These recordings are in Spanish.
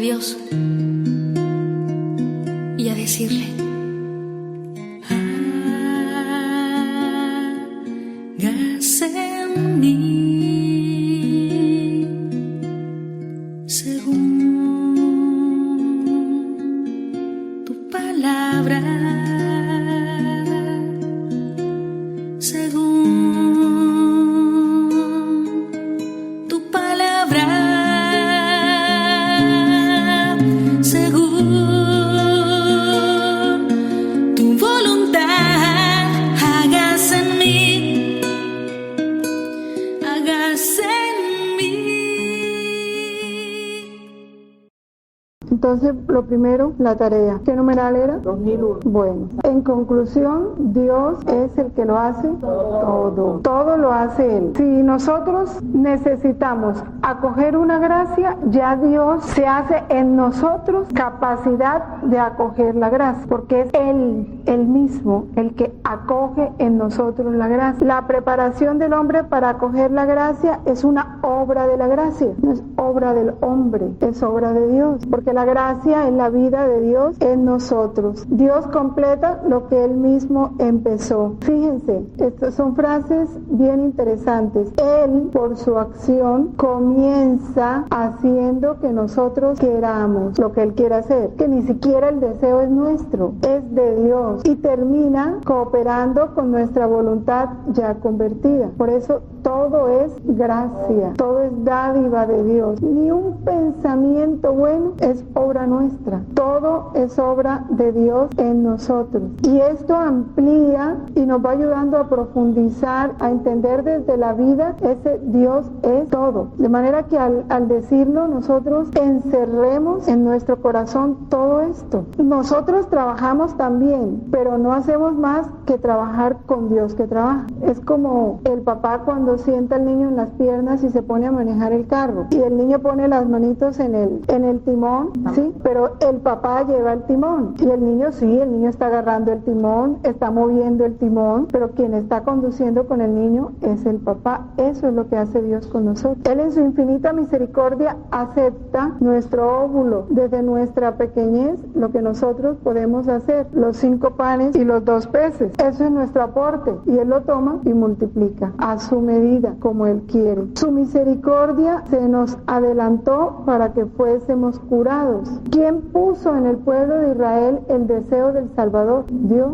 Dios y a decirle: hágase en mí según tu palabra, según tu palabra, según tu voluntad, hágase en mí, hágase en mí. Entonces, lo primero, la tarea. ¿Qué numeral era? 2001. Bueno, en conclusión, Dios es el que lo hace todo. Todo lo hace Él. Si nosotros necesitamos acoger una gracia, ya Dios se hace en nosotros capacidad de acoger la gracia, porque es Él mismo el que acoge en nosotros la gracia. La preparación del hombre para acoger la gracia es una obra de la gracia, no es obra del hombre, es obra de Dios, porque la gracia es la vida de Dios en nosotros. Dios completa lo que Él mismo empezó. Fíjense, estas son frases bien interesantes. Él, por su acción, comienza haciendo que nosotros queramos lo que Él quiere hacer, que ni siquiera el deseo es nuestro, es de Dios, y termina cooperando con nuestra voluntad ya convertida. Por eso todo es gracia, todo es dádiva de Dios. Ni un pensamiento bueno es obra nuestra, todo es obra de Dios en nosotros. Y esto amplía y nos va ayudando a profundizar, a entender desde la vida ese Dios es todo. De manera que al decirlo, nosotros encerremos en nuestro corazón todo esto. Nosotros trabajamos también, pero no hacemos más que trabajar con Dios que trabaja. Es como el papá cuando sienta al niño en las piernas y se pone a manejar el carro, y el niño pone las manitos en el timón, ¿sí? Pero el papá lleva el timón, y el niño sí, el niño está agarrando el timón, está moviendo el timón, pero quien está conduciendo con el niño es el papá. Eso es lo que hace Dios con nosotros. Él en su infinita misericordia acepta nuestro óvulo, desde nuestra pequeñez, lo que nosotros podemos hacer, los 5 panes y los 2 peces. Eso es nuestro aporte, y Él lo toma y multiplica a su medida, como Él quiere. Su misericordia se nos adelantó para que fuésemos curados. ¿Quién puso en el pueblo de Israel el deseo del Salvador? Dios.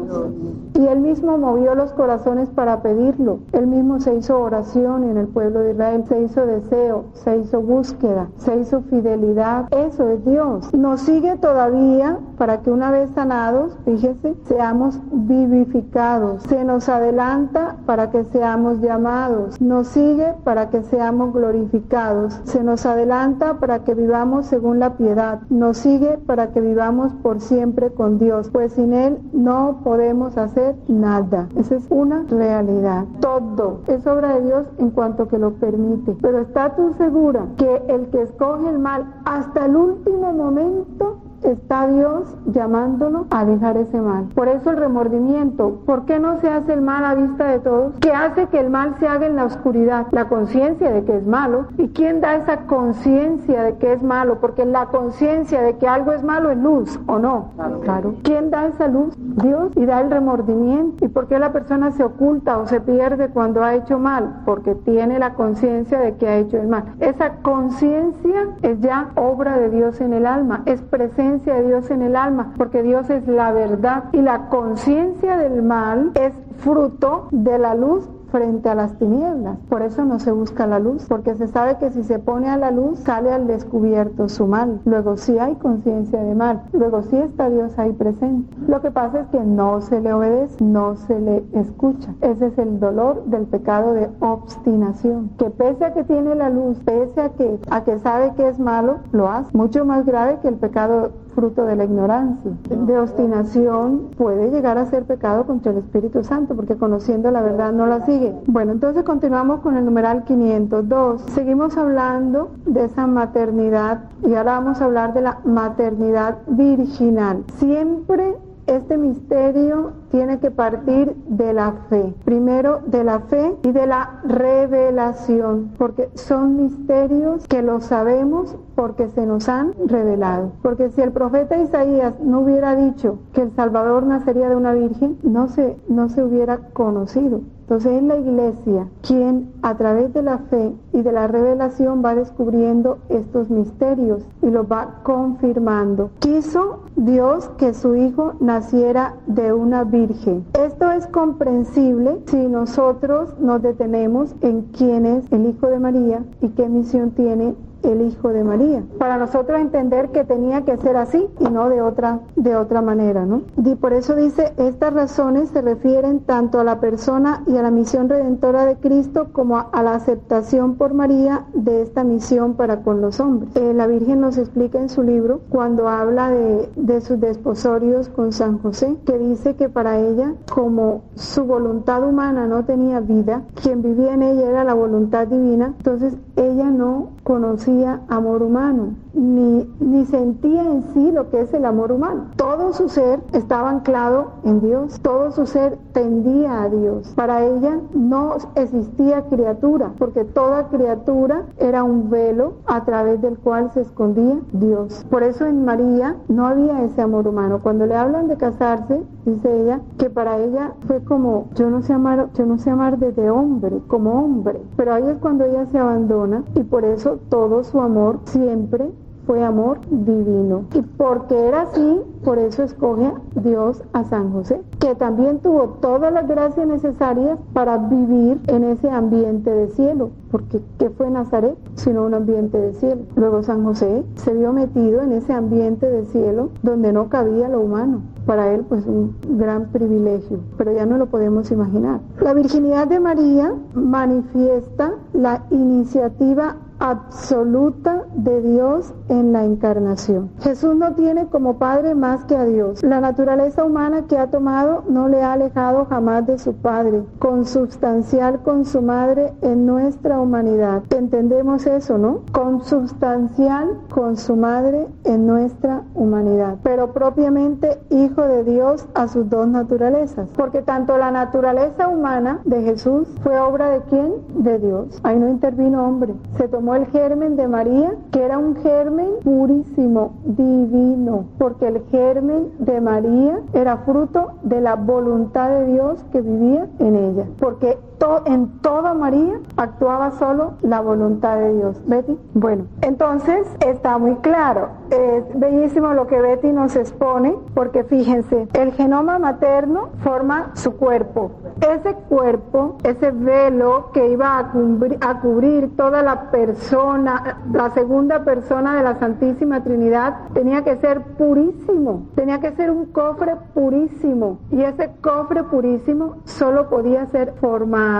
Y Él mismo movió los corazones para pedirlo. Él mismo se hizo oración en el pueblo de Israel, se hizo deseo, se hizo búsqueda, se hizo fidelidad. Eso es Dios. Nos sigue todavía para que una vez sanados, fíjese, seamos vivificados. Se nos adelanta para que seamos llamados. Nos sigue para que seamos glorificados. Se nos adelanta para que vivamos según la piedad. Nos sigue para que vivamos por siempre con Dios, pues sin Él no podemos hacer nada. Esa es una realidad. Todo es obra de Dios en cuanto que lo permite. Pero está tú segura que el que escoge el mal hasta el último momento, está Dios llamándolo a dejar ese mal. Por eso el remordimiento. ¿Por qué no se hace el mal a vista de todos? ¿Qué hace que el mal se haga en la oscuridad? La conciencia de que es malo. ¿Y quién da esa conciencia de que es malo? Porque la conciencia de que algo es malo es luz, ¿o no? Claro. ¿Quién da esa luz? Dios. Y da el remordimiento. ¿Y por qué la persona se oculta o se pierde cuando ha hecho mal? Porque tiene la conciencia de que ha hecho el mal. Esa conciencia es ya obra de Dios en el alma, es presencia de Dios en el alma, porque Dios es la verdad, y la conciencia del mal es fruto de la luz frente a las tinieblas. Por eso no se busca la luz, porque se sabe que si se pone a la luz sale al descubierto su mal. Luego sí hay conciencia de mal, luego sí está Dios ahí presente. Lo que pasa es que no se le obedece, no se le escucha. Ese es el dolor del pecado de obstinación, que pese a que tiene la luz, pese a que sabe que es malo, lo hace. Mucho más grave que el pecado fruto de la ignorancia. De obstinación puede llegar a ser pecado contra el Espíritu Santo, porque conociendo la verdad no la sigue. Bueno, entonces continuamos con el numeral 502. Seguimos hablando de esa maternidad, y ahora vamos a hablar de la maternidad virginal. Siempre este misterio tiene que partir de la fe. Primero de la fe y de la revelación, porque son misterios que los sabemos porque se nos han revelado. Porque si el profeta Isaías no hubiera dicho que el Salvador nacería de una virgen, no se hubiera conocido. Entonces es la iglesia quien a través de la fe y de la revelación va descubriendo estos misterios y los va confirmando. Quiso Dios que su Hijo naciera de una virgen. Esto es comprensible si nosotros nos detenemos en quién es el Hijo de María y qué misión tiene el Hijo de María, para nosotros entender que tenía que ser así y no de otra manera, ¿no? Y por eso dice, estas razones se refieren tanto a la persona y a la misión redentora de Cristo como a la aceptación por María de esta misión para con los hombres. La Virgen nos explica en su libro, cuando habla de sus desposorios con San José, que dice que para ella, como su voluntad humana no tenía vida, quien vivía en ella era la voluntad divina, entonces ella no conocía amor humano, ni sentía en sí lo que es el amor humano. Todo su ser estaba anclado en Dios, todo su ser tendía a Dios. Para ella no existía criatura, porque toda criatura era un velo a través del cual se escondía Dios. Por eso en María no había ese amor humano. Cuando le hablan de casarse, dice ella que para ella fue como, yo no sé amar desde hombre, como hombre. Pero ahí es cuando ella se abandona y por eso todo su amor siempre fue amor divino. Y porque era así, por eso escoge Dios a San José, que también tuvo todas las gracias necesarias para vivir en ese ambiente de cielo. Porque ¿qué fue Nazaret sino un ambiente de cielo? Luego San José se vio metido en ese ambiente de cielo donde no cabía lo humano. Para él pues un gran privilegio, pero ya no lo podemos imaginar. La virginidad de María manifiesta la iniciativa absoluta de Dios en la encarnación. Jesús no tiene como padre más que a Dios. La naturaleza humana que ha tomado no le ha alejado jamás de su padre, consubstancial con su madre en nuestra humanidad. Entendemos eso, ¿no? Consubstancial con su madre en nuestra humanidad, pero propiamente hijo de Dios a sus dos naturalezas, porque tanto la naturaleza humana de Jesús fue obra de ¿quién? De Dios. Ahí no intervino hombre. Se tomó el germen de María, que era un germen purísimo, divino, porque el germen de María era fruto de la voluntad de Dios que vivía en ella, porque en toda María actuaba solo la voluntad de Dios. ¿Betty? Bueno, entonces está muy claro. Es bellísimo lo que Betty nos expone, porque fíjense, el genoma materno forma su cuerpo. Ese cuerpo, ese velo que iba a cubrir toda la persona, la segunda persona de la Santísima Trinidad, tenía que ser purísimo, tenía que ser un cofre purísimo, y ese cofre purísimo solo podía ser formado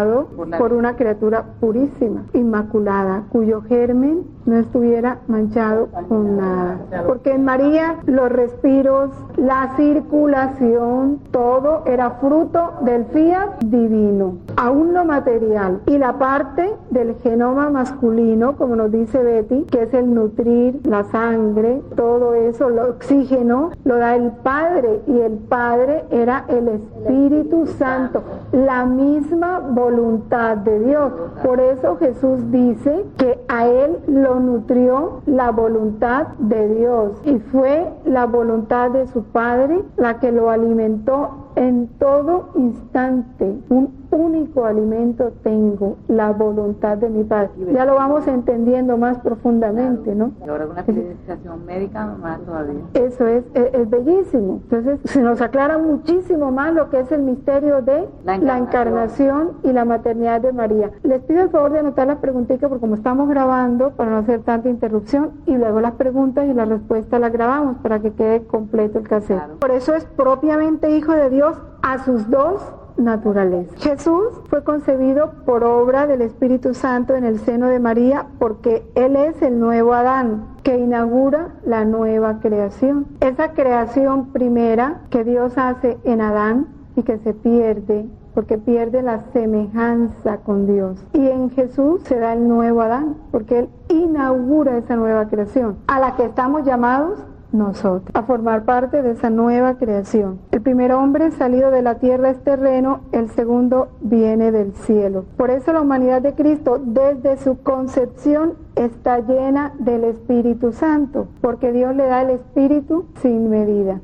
por una criatura purísima, inmaculada, cuyo germen no estuviera manchado con nada. Porque en María los respiros, la circulación, todo era fruto del fiat divino, aún lo material. Y la parte del genoma masculino, como nos dice Betty, que es el nutrir, la sangre, todo eso, el oxígeno, lo da el Padre, y el Padre era el Espíritu Santo, la misma voluntad de Dios. Por eso Jesús dice que a él lo nutrió la voluntad de Dios, y fue la voluntad de su Padre la que lo alimentó en todo instante. Un único alimento tengo, la voluntad de mi Padre. Ya lo vamos entendiendo más profundamente, ¿no? Y ahora una civilización médica más todavía. Eso es bellísimo. Entonces se nos aclara muchísimo más lo que es el misterio de la encarnación y la maternidad de María. Les pido el favor de anotar las preguntitas, porque como estamos grabando, para no hacer tanta interrupción, y luego las preguntas y las respuestas las grabamos para que quede completo el cassette. Claro. Por eso es propiamente hijo de Dios a sus dos naturaleza. Jesús fue concebido por obra del Espíritu Santo en el seno de María, porque Él es el nuevo Adán que inaugura la nueva creación. Esa creación primera que Dios hace en Adán y que se pierde, porque pierde la semejanza con Dios. Y en Jesús se da el nuevo Adán, porque Él inaugura esa nueva creación, a la que estamos llamados nosotros, a formar parte de esa nueva creación. El primer hombre salido de la tierra es terreno, el segundo viene del cielo. Por eso la humanidad de Cristo, desde su concepción, está llena del Espíritu Santo, porque Dios le da el Espíritu sin medida,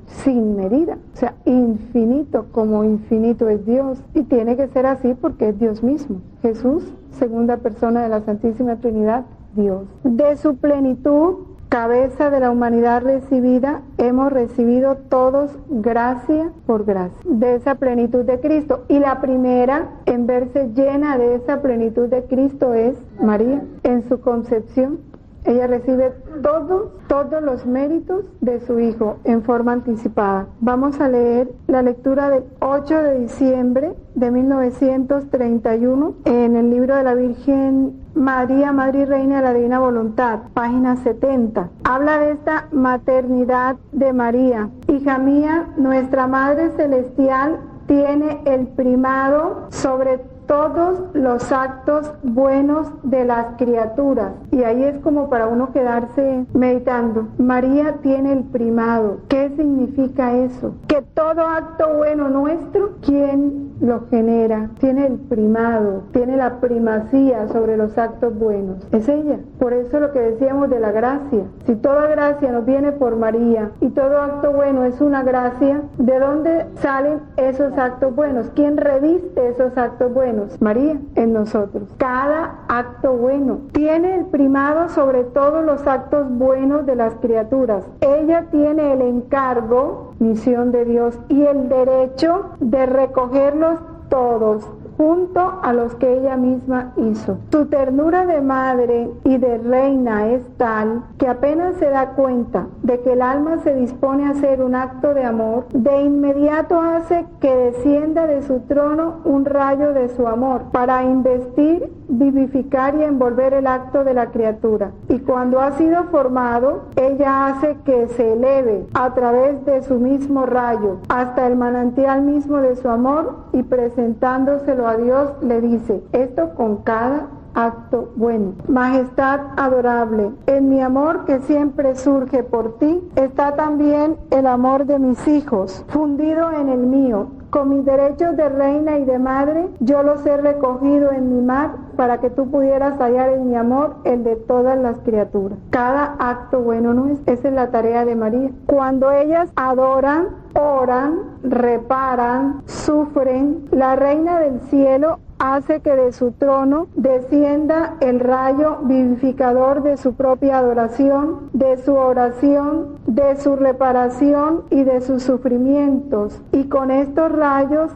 o sea, infinito, como infinito es Dios, y tiene que ser así porque es Dios mismo. Jesús, segunda persona de la Santísima Trinidad, Dios. De su plenitud, cabeza de la humanidad recibida, hemos recibido todos gracia por gracia, de esa plenitud de Cristo. Y la primera en verse llena de esa plenitud de Cristo es María. En su concepción, ella recibe todos los méritos de su Hijo en forma anticipada. Vamos a leer la lectura del 8 de diciembre de 1931 en el libro de la Virgen María, Madre y Reina de la Divina Voluntad, página 70. Habla de esta maternidad de María. Hija mía, nuestra Madre Celestial tiene el primado sobre todos los actos buenos de las criaturas. Y ahí es como para uno quedarse meditando. María tiene el primado. ¿Qué significa eso? Que todo acto bueno nuestro, ¿quién lo genera? Tiene el primado, tiene la primacía sobre los actos buenos. Es ella. Por eso lo que decíamos de la gracia. Si toda gracia nos viene por María y todo acto bueno es una gracia, ¿de dónde salen esos actos buenos? ¿Quién reviste esos actos buenos? María, en nosotros. Cada acto bueno tiene el primado sobre todos los actos buenos de las criaturas. Ella tiene el encargo, misión de Dios, y el derecho de recogerlos todos, junto a los que ella misma hizo. Su ternura de madre y de reina es tal que apenas se da cuenta de que el alma se dispone a hacer un acto de amor, de inmediato hace que descienda de su trono un rayo de su amor para investir, vivificar y envolver el acto de la criatura. Y cuando ha sido formado, ella hace que se eleve a través de su mismo rayo hasta el manantial mismo de su amor, y presentándoselo a Dios le dice, esto con cada acto bueno. Majestad adorable, en mi amor que siempre surge por ti, está también el amor de mis hijos, fundido en el mío. Con mis derechos de reina y de madre, yo los he recogido en mi mar para que tú pudieras hallar en mi amor el de todas las criaturas. Cada acto bueno nuestro, esa es la tarea de María. Cuando ellas adoran, oran, reparan, sufren, la reina del cielo hace que de su trono descienda el rayo vivificador de su propia adoración, de su oración, de su reparación y de sus sufrimientos. Y con estos rayos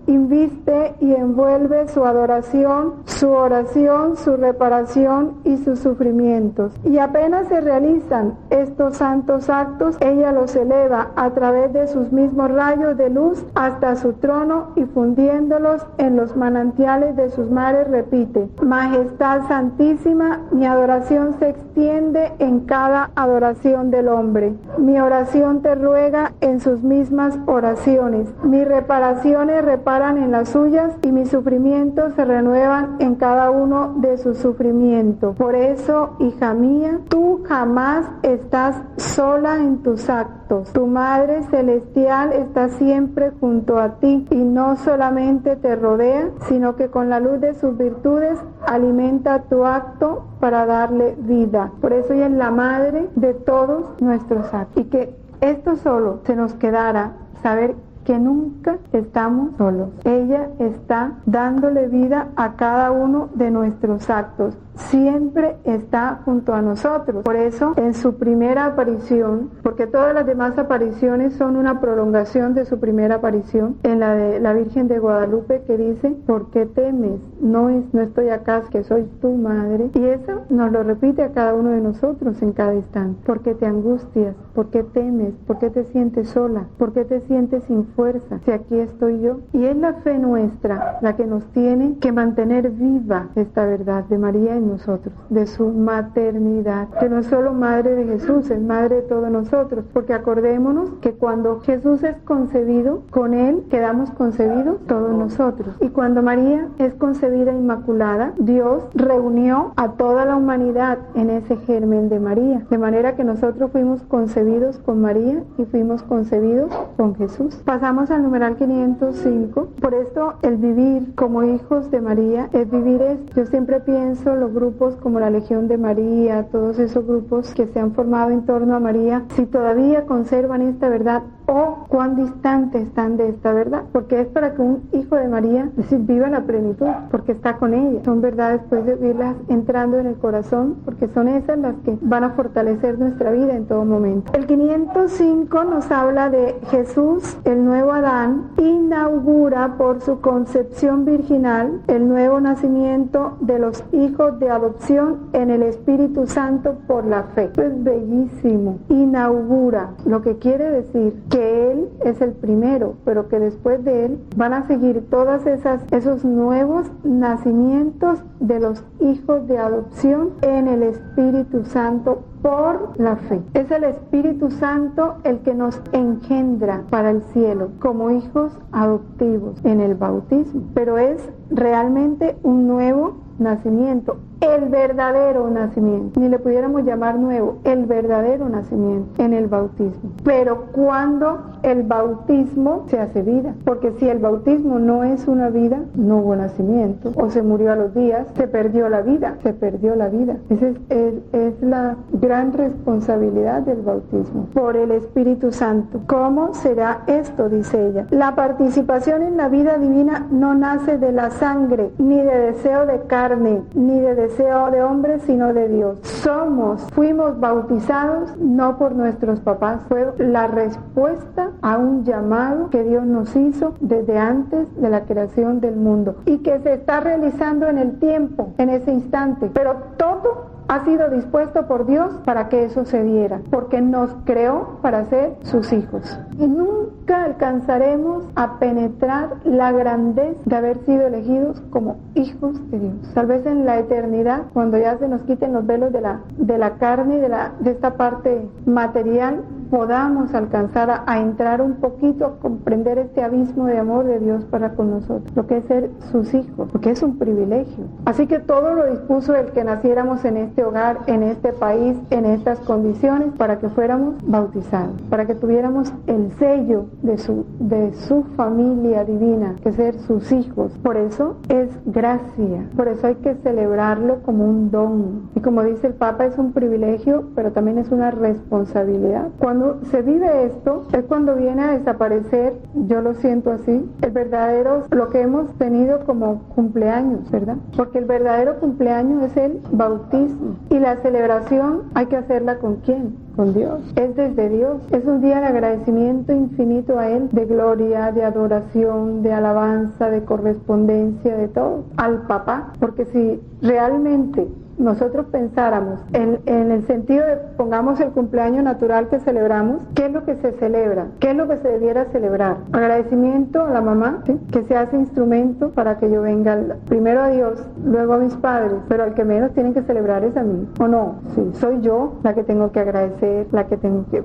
inviste y envuelve su adoración, su oración, su reparación y sus sufrimientos. Y apenas se realizan estos santos actos, ella los eleva a través de sus mismos rayos de luz hasta su trono, y fundiéndolos en los manantiales de sus mares repite, Majestad Santísima, mi adoración se extiende en cada adoración del hombre. Mi oración te ruega en sus mismas oraciones. Mis reparaciones reparan en las suyas, y mis sufrimientos se renuevan en cada uno de sus sufrimientos. Por eso, hija mía, tú jamás estás sola en tus actos. Tu Madre Celestial está siempre junto a ti, y no solamente te rodea, sino que con la luz de sus virtudes alimenta tu acto para darle vida. Por eso ella es la madre de todos nuestros actos. Y que esto solo se nos quedara saber que nunca estamos solos. Ella está dándole vida a cada uno de nuestros actos. Siempre está junto a nosotros. Por eso, en su primera aparición, porque todas las demás apariciones son una prolongación de su primera aparición, en la de la Virgen de Guadalupe, que dice, ¿por qué temes? No estoy acá, que soy tu madre. Y eso nos lo repite a cada uno de nosotros en cada instante. ¿Por qué te angustias? ¿Por qué temes? ¿Por qué te sientes sola? ¿Por qué te sientes sin fuerza? Si aquí estoy yo. Y es la fe nuestra la que nos tiene que mantener viva esta verdad de María en nosotros, de su maternidad, que no es solo madre de Jesús, es madre de todos nosotros, porque acordémonos que cuando Jesús es concebido, con él quedamos concebidos todos nosotros. Y cuando María es concebida inmaculada, Dios reunió a toda la humanidad en ese germen de María, de manera que nosotros fuimos concebidos con María y fuimos concebidos con Jesús. Pasamos al numeral 505. Por esto el vivir como hijos de María es vivir esto. Yo siempre pienso los grupos como la Legión de María, todos esos grupos que se han formado en torno a María, si todavía conservan esta verdad o cuán distantes están de esta verdad, porque es para que un hijo de María viva la plenitud, porque está con ella. Son verdades después de irlas entrando en el corazón, porque son esas las que van a fortalecer nuestra vida en todo momento. El 505 nos habla de Jesús, el nuevo Adán, inaugura por su concepción virginal el nuevo nacimiento de los hijos de adopción en el Espíritu Santo por la fe. Esto es bellísimo. Inaugura, lo que quiere decir que Él es el primero, pero que después de Él van a seguir todas esos nuevos nacimientos de los hijos de adopción en el Espíritu Santo por la fe. Es el Espíritu Santo el que nos engendra para el cielo como hijos adoptivos en el bautismo, pero es realmente un nuevo nacimiento, el verdadero nacimiento, ni le pudiéramos llamar nuevo, el verdadero nacimiento en el bautismo. Pero cuando el bautismo se hace vida, porque si el bautismo no es una vida, no hubo nacimiento, o se murió a los días, se perdió la vida, se perdió la vida. Esa es la gran responsabilidad del bautismo por el Espíritu Santo. ¿Cómo será esto? Dice ella. La participación en la vida divina no nace de la sangre, ni de deseo de carne, ni de deseo de hombre, sino de Dios. Fuimos bautizados no por nuestros papás, fue la respuesta a un llamado que Dios nos hizo desde antes de la creación del mundo y que se está realizando en el tiempo, en ese instante, pero todo ha sido dispuesto por Dios para que eso se diera, porque nos creó para ser sus hijos. Y nunca alcanzaremos a penetrar la grandeza de haber sido elegidos como hijos de Dios. Tal vez en la eternidad, cuando ya se nos quiten los velos de la carne y de esta parte material, podamos alcanzar a entrar un poquito, a comprender este abismo de amor de Dios para con nosotros, lo que es ser sus hijos, porque es un privilegio. Así que todo lo dispuso el que naciéramos en este hogar, en este país, en estas condiciones, para que fuéramos bautizados, para que tuviéramos el sello de su familia divina, que es ser sus hijos. Por eso es gracia, por eso hay que celebrarlo como un don. Y como dice el Papa, es un privilegio, pero también es una responsabilidad. Cuando se vive esto, es cuando viene a desaparecer, yo lo siento así, el verdadero, lo que hemos tenido como cumpleaños, ¿verdad? Porque el verdadero cumpleaños es el bautismo. Y la celebración hay que hacerla ¿con quién? Con Dios. Es desde Dios. Es un día de agradecimiento infinito a Él, de gloria, de adoración, de alabanza, de correspondencia, de todo. Al Papá. Porque si realmente nosotros pensáramos en el sentido de, pongamos el cumpleaños natural que celebramos, ¿qué es lo que se celebra? ¿Qué es lo que se debiera celebrar? Agradecimiento a la mamá, ¿sí?, que se hace instrumento para que yo venga primero a Dios, luego a mis padres, pero al que menos tienen que celebrar es a mí, ¿o no? Sí, soy yo la que tengo que agradecer,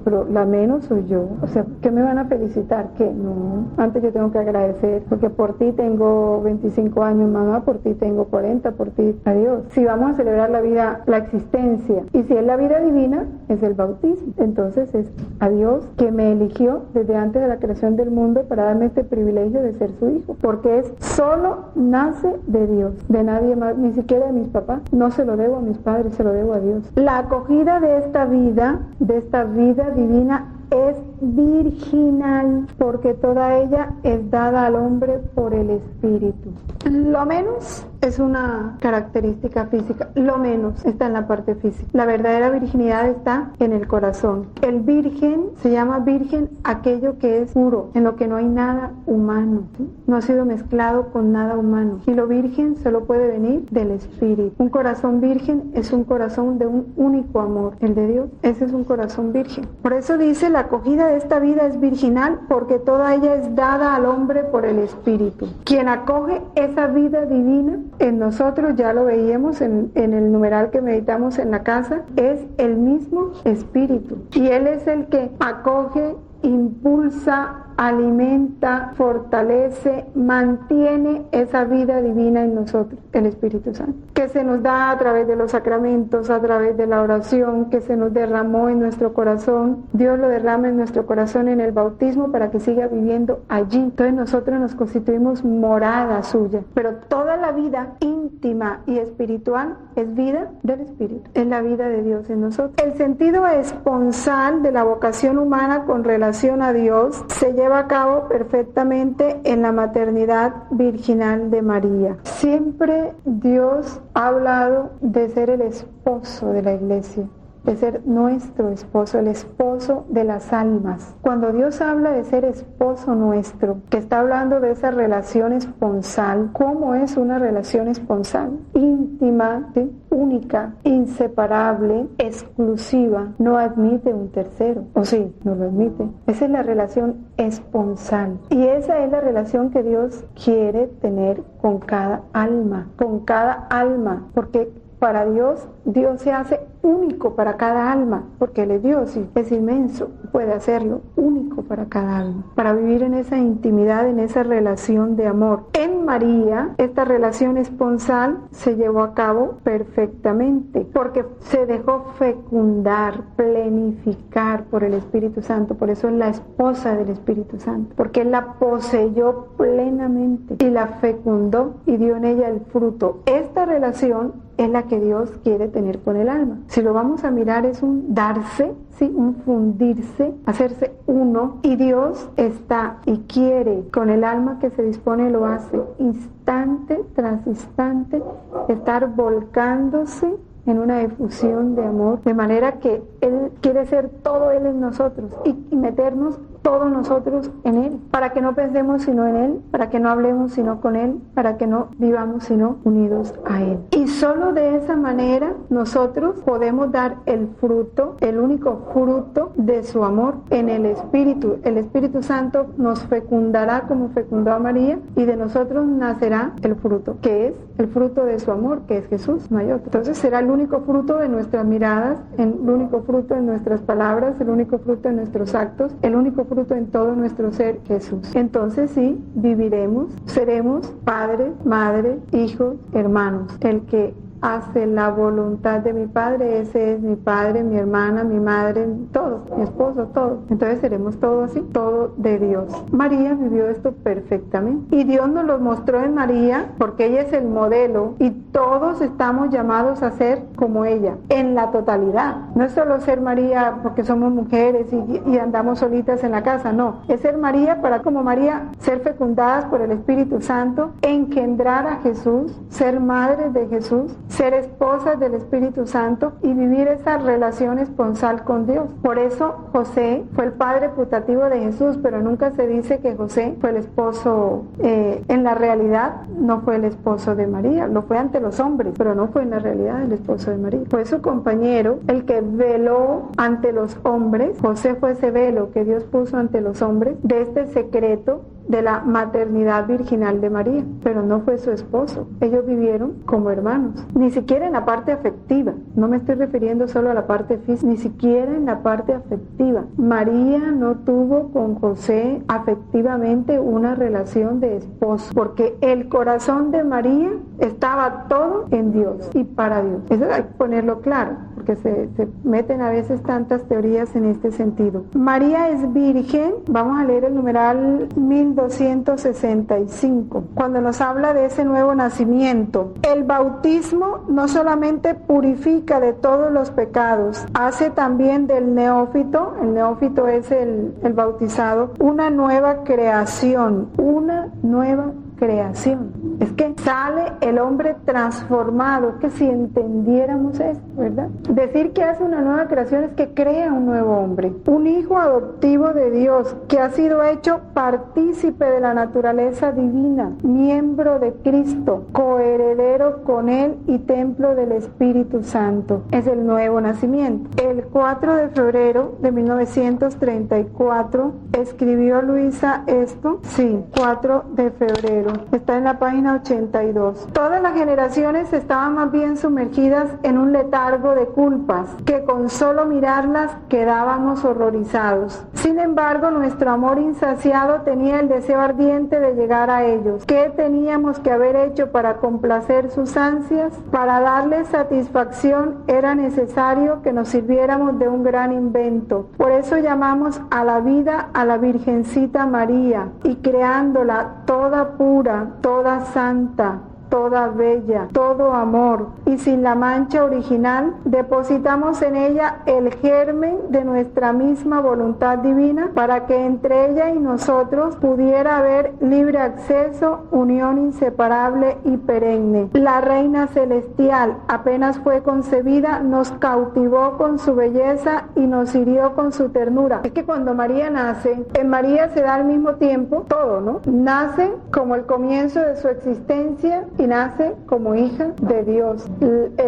pero la menos soy yo. O sea, ¿qué me van a felicitar? ¿Qué? No, antes yo tengo que agradecer, porque por ti tengo 25 años, mamá, por ti tengo 40, por ti, adiós. Si vamos a celebrar la vida, la existencia, y si es la vida divina, es el bautismo. Entonces es a Dios que me eligió desde antes de la creación del mundo para darme este privilegio de ser su hijo, porque solo nace de Dios, de nadie más, ni siquiera de mis papás. No se lo debo a mis padres, se lo debo a Dios. La acogida de esta vida divina, es virginal, porque toda ella es dada al hombre por el Espíritu. Lo menos es una característica física, lo menos está en la parte física. La verdadera virginidad está en el corazón. El virgen, se llama virgen aquello que es puro, en lo que no hay nada humano, ¿sí? No ha sido mezclado con nada humano. Y lo virgen solo puede venir del Espíritu. Un corazón virgen es un corazón de un único amor, el de Dios. Ese es un corazón virgen. Por eso dice, la acogida de esta vida es virginal, porque toda ella es dada al hombre por el Espíritu. Quien acoge esa vida divina en nosotros, ya lo veíamos en el numeral que meditamos en la casa, es el mismo Espíritu. Y Él es el que acoge, impulsa, alimenta, fortalece, mantiene esa vida divina en nosotros, el Espíritu Santo, que se nos da a través de los sacramentos, a través de la oración, que se nos derramó en nuestro corazón. Dios lo derrama en nuestro corazón en el bautismo para que siga viviendo allí. Entonces nosotros nos constituimos morada suya, pero toda la vida íntima y espiritual es vida del Espíritu, es la vida de Dios en nosotros. El sentido esponsal de la vocación humana con relación a Dios se lleva a cabo perfectamente en la maternidad virginal de María. Siempre Dios ha hablado de ser el esposo de la iglesia, de ser nuestro esposo, el esposo de las almas. Cuando Dios habla de ser esposo nuestro, que está hablando de esa relación esponsal, ¿cómo es una relación esponsal? Íntima, ¿sí? Única, inseparable, exclusiva, no admite un tercero, o sí, no lo admite. Esa es la relación esponsal, y esa es la relación que Dios quiere tener con cada alma, porque para Dios se hace único para cada alma, porque Él es Dios y es inmenso, puede hacerlo único para cada alma, para vivir en esa intimidad, en esa relación de amor. En María, esta relación esponsal se llevó a cabo perfectamente, porque se dejó fecundar, plenificar por el Espíritu Santo, por eso es la esposa del Espíritu Santo, porque Él la poseyó plenamente y la fecundó y dio en ella el fruto. Esta relación es la que Dios quiere tener con el alma. Si lo vamos a mirar, es un darse, ¿sí? Un fundirse, hacerse uno, y Dios está y quiere con el alma que se dispone, lo hace instante tras instante, estar volcándose en una efusión de amor, de manera que Él quiere ser todo Él en nosotros y meternos todos nosotros en Él, para que no pensemos sino en Él, para que no hablemos sino con Él, para que no vivamos sino unidos a Él. Y solo de esa manera nosotros podemos dar el fruto, el único fruto de su amor en el Espíritu. El Espíritu Santo nos fecundará como fecundó a María, y de nosotros nacerá el fruto, que es el fruto de su amor, que es Jesús, no hay otro. Entonces será el único fruto de nuestras miradas, el único fruto en nuestras palabras, el único fruto en nuestros actos, el único fruto en todo nuestro ser, Jesús. Entonces sí, viviremos, seremos padres, madres, hijos, hermanos. El que hace la voluntad de mi Padre, ese es mi Padre, mi hermana, mi madre, todos, mi esposo, todos. Entonces seremos todos así, todo de Dios. María vivió esto perfectamente, y Dios nos lo mostró en María, porque ella es el modelo, y todos estamos llamados a ser como ella, en la totalidad. No es solo ser María porque somos mujeres y andamos solitas en la casa, no. Es ser María para, como María, ser fecundadas por el Espíritu Santo, engendrar a Jesús, ser madres de Jesús, ser esposas del Espíritu Santo y vivir esa relación esponsal con Dios. Por eso José fue el padre putativo de Jesús, pero nunca se dice que José fue el esposo, en la realidad no fue el esposo de María, lo fue ante los hombres, pero no fue en la realidad el esposo de María. Fue su compañero el que veló ante los hombres. José fue ese velo que Dios puso ante los hombres de este secreto de la maternidad virginal de María, pero no fue su esposo. Ellos vivieron como hermanos, ni siquiera en la parte afectiva, no me estoy refiriendo solo a la parte física, ni siquiera en la parte afectiva. María no tuvo con José afectivamente una relación de esposo, porque el corazón de María estaba todo en Dios y para Dios. Eso hay que ponerlo claro, porque se meten a veces tantas teorías en este sentido. María es virgen, vamos a leer el numeral 1265, cuando nos habla de ese nuevo nacimiento. El bautismo no solamente purifica de todos los pecados, hace también del neófito, el neófito es el bautizado, una nueva creación, es que sale el hombre transformado, que si entendiéramos esto, ¿verdad? Decir que hace una nueva creación es que crea un nuevo hombre, un hijo adoptivo de Dios, que ha sido hecho partícipe de la naturaleza divina, miembro de Cristo, coheredero con Él y templo del Espíritu Santo. Es el nuevo nacimiento. El 4 de febrero de 1934 escribió Luisa esto, sí, 4 de febrero. Está en la página Página 82. Todas las generaciones estaban más bien sumergidas en un letargo de culpas, que con solo mirarlas quedábamos horrorizados. Sin embargo, nuestro amor insaciado tenía el deseo ardiente de llegar a ellos. ¿Qué teníamos que haber hecho para complacer sus ansias? Para darles satisfacción era necesario que nos sirviéramos de un gran invento. Por eso llamamos a la vida a la Virgencita María, y creándola toda pura, toda santa, toda bella, todo amor y sin la mancha original, depositamos en ella el germen de nuestra misma voluntad divina, para que entre ella y nosotros pudiera haber libre acceso, unión inseparable y perenne. La Reina Celestial, apenas fue concebida, nos cautivó con su belleza y nos hirió con su ternura. Es que cuando María nace, en María se da al mismo tiempo todo, ¿no? Nace como el comienzo de su existencia y nace como hija de Dios,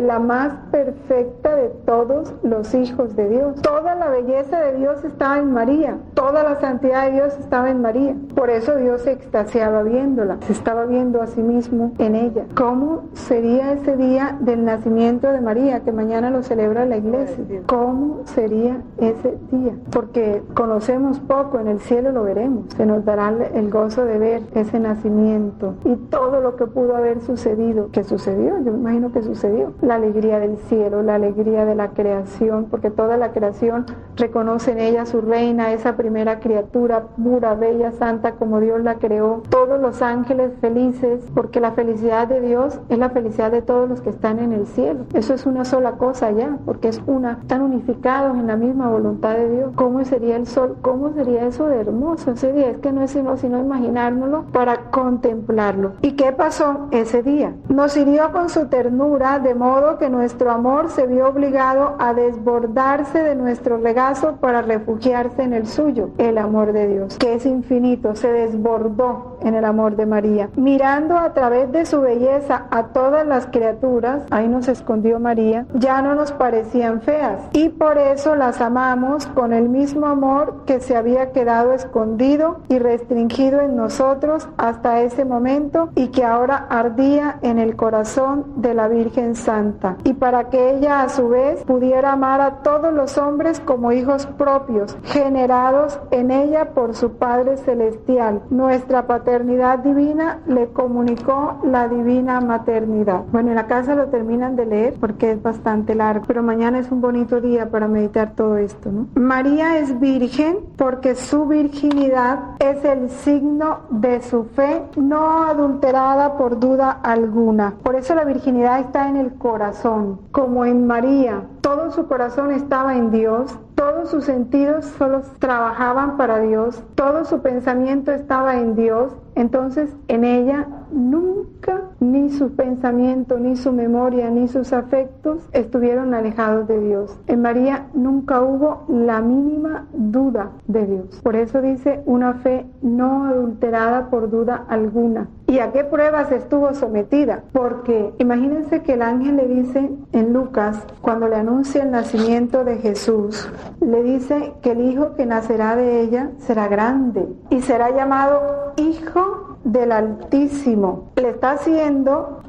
la más perfecta de todos los hijos de Dios. Toda la belleza de Dios estaba en María, toda la santidad de Dios estaba en María. Por eso Dios se extasiaba viéndola, se estaba viendo a sí mismo en ella. ¿Cómo sería ese día del nacimiento de María, que mañana lo celebra la iglesia? ¿Cómo sería ese día? Porque conocemos poco, en el cielo lo veremos, se nos dará el gozo de ver ese nacimiento y todo lo que pudo haber sucedido, que sucedió, yo me imagino que sucedió. La alegría del cielo, la alegría de la creación, porque toda la creación reconoce en ella a su reina, esa primera criatura pura, bella, santa, como Dios la creó. Todos los ángeles felices, porque la felicidad de Dios es la felicidad de todos los que están en el cielo. Eso es una sola cosa ya, porque es una, están unificados en la misma voluntad de Dios. ¿Cómo sería el sol? ¿Cómo sería eso de hermoso ese día? Es que no es sino imaginárnoslo para contemplarlo. ¿Y qué pasó ese día? Nos hirió con su ternura, de modo que nuestro amor se vio obligado a desbordarse de nuestro regazo para refugiarse en el suyo. El amor de Dios, que es infinito, se desbordó en el amor de María. Mirando a través de su belleza a todas las criaturas, ahí nos escondió María, ya no nos parecían feas, y por eso las amamos con el mismo amor que se había quedado escondido y restringido en nosotros hasta ese momento, y que ahora ardía en el corazón de la Virgen Santa, y para que ella a su vez pudiera amar a todos los hombres como hijos propios, generados en ella por su Padre Celestial. Nuestra paternidad divina le comunicó la divina maternidad. Bueno, en la casa lo terminan de leer porque es bastante largo, pero mañana es un bonito día para meditar todo esto, ¿no? María es virgen porque su virginidad es el signo de su fe, no adulterada por duda alguna. Por eso la virginidad está en el corazón, como en María. Todo su corazón estaba en Dios, todos sus sentidos solo trabajaban para Dios, todo su pensamiento estaba en Dios. Entonces en ella nunca ni su pensamiento, ni su memoria, ni sus afectos estuvieron alejados de Dios. En María nunca hubo la mínima duda de Dios. Por eso dice una fe no adulterada por duda alguna. ¿Y a qué pruebas estuvo sometida? Porque imagínense que el ángel le dice en Lucas, cuando le anuncia el nacimiento de Jesús, le dice que el hijo que nacerá de ella será grande y será llamado Hijo del Altísimo. Le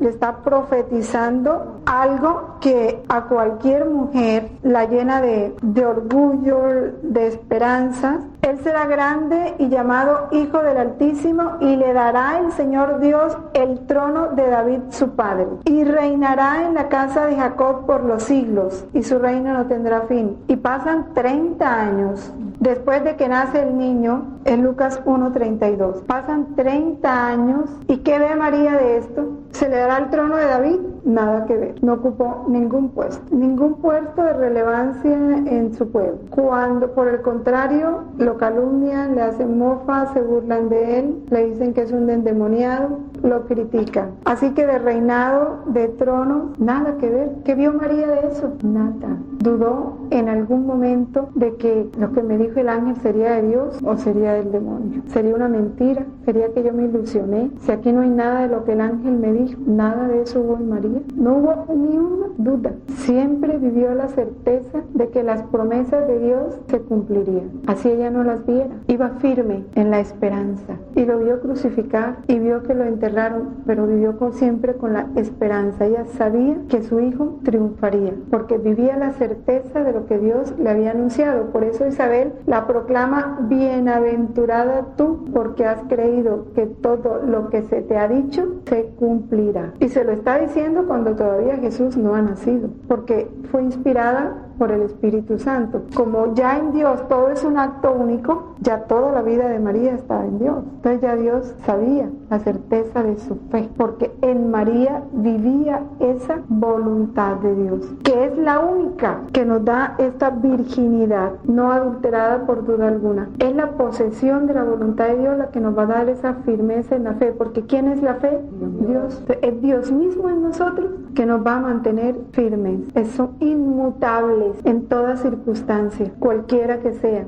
está profetizando algo que a cualquier mujer la llena de orgullo, de esperanza. Él será grande y llamado Hijo del Altísimo, y le dará el Señor Dios el trono de David su padre, y reinará en la casa de Jacob por los siglos, y su reino no tendrá fin. Y pasan 30 años después de que nace el niño, en Lucas 1:32. Pasan 30 años, ¿y qué ve María de esto? ¿Se le dará el trono de David? Nada que ver. No ocupó ningún puesto de relevancia en su pueblo. Cuando, por el contrario, lo calumnian, le hacen mofa, se burlan de él, le dicen que es un endemoniado, lo critican. Así que de reinado, de trono, nada que ver. ¿Qué vio María de eso? Nada. Dudó en algún momento de que lo que me dijo el ángel sería de Dios o sería del demonio. Sería una mentira, sería que yo me ilusioné. Si aquí no hay nada de lo que el ángel me dijo, nada de eso hubo en María. María. No hubo ni una duda. Siempre vivió la certeza de que las promesas de Dios se cumplirían. Así ella no las viera. Iba firme en la esperanza. Y lo vio crucificar y vio que lo enterraron, pero vivió siempre con la esperanza. Ella sabía que su hijo triunfaría, porque vivía la certeza de lo que Dios le había anunciado. Por eso Isabel la proclama: bienaventurada tú, porque has creído que todo lo que se te ha dicho se cumplirá. Y se lo está diciendo cuando todavía Jesús no ha nacido, porque fue inspirada por el Espíritu Santo. Como ya en Dios todo es un acto único, ya toda la vida de María estaba en Dios. Entonces ya Dios sabía la certeza de su fe, porque en María vivía esa voluntad de Dios, que es la única que nos da esta virginidad, no adulterada por duda alguna. Es la posesión de la voluntad de Dios la que nos va a dar esa firmeza en la fe, porque ¿quién es la fe? Dios. Es Dios mismo en nosotros que nos va a mantener firmes. Son inmutables en toda circunstancia, cualquiera que sea,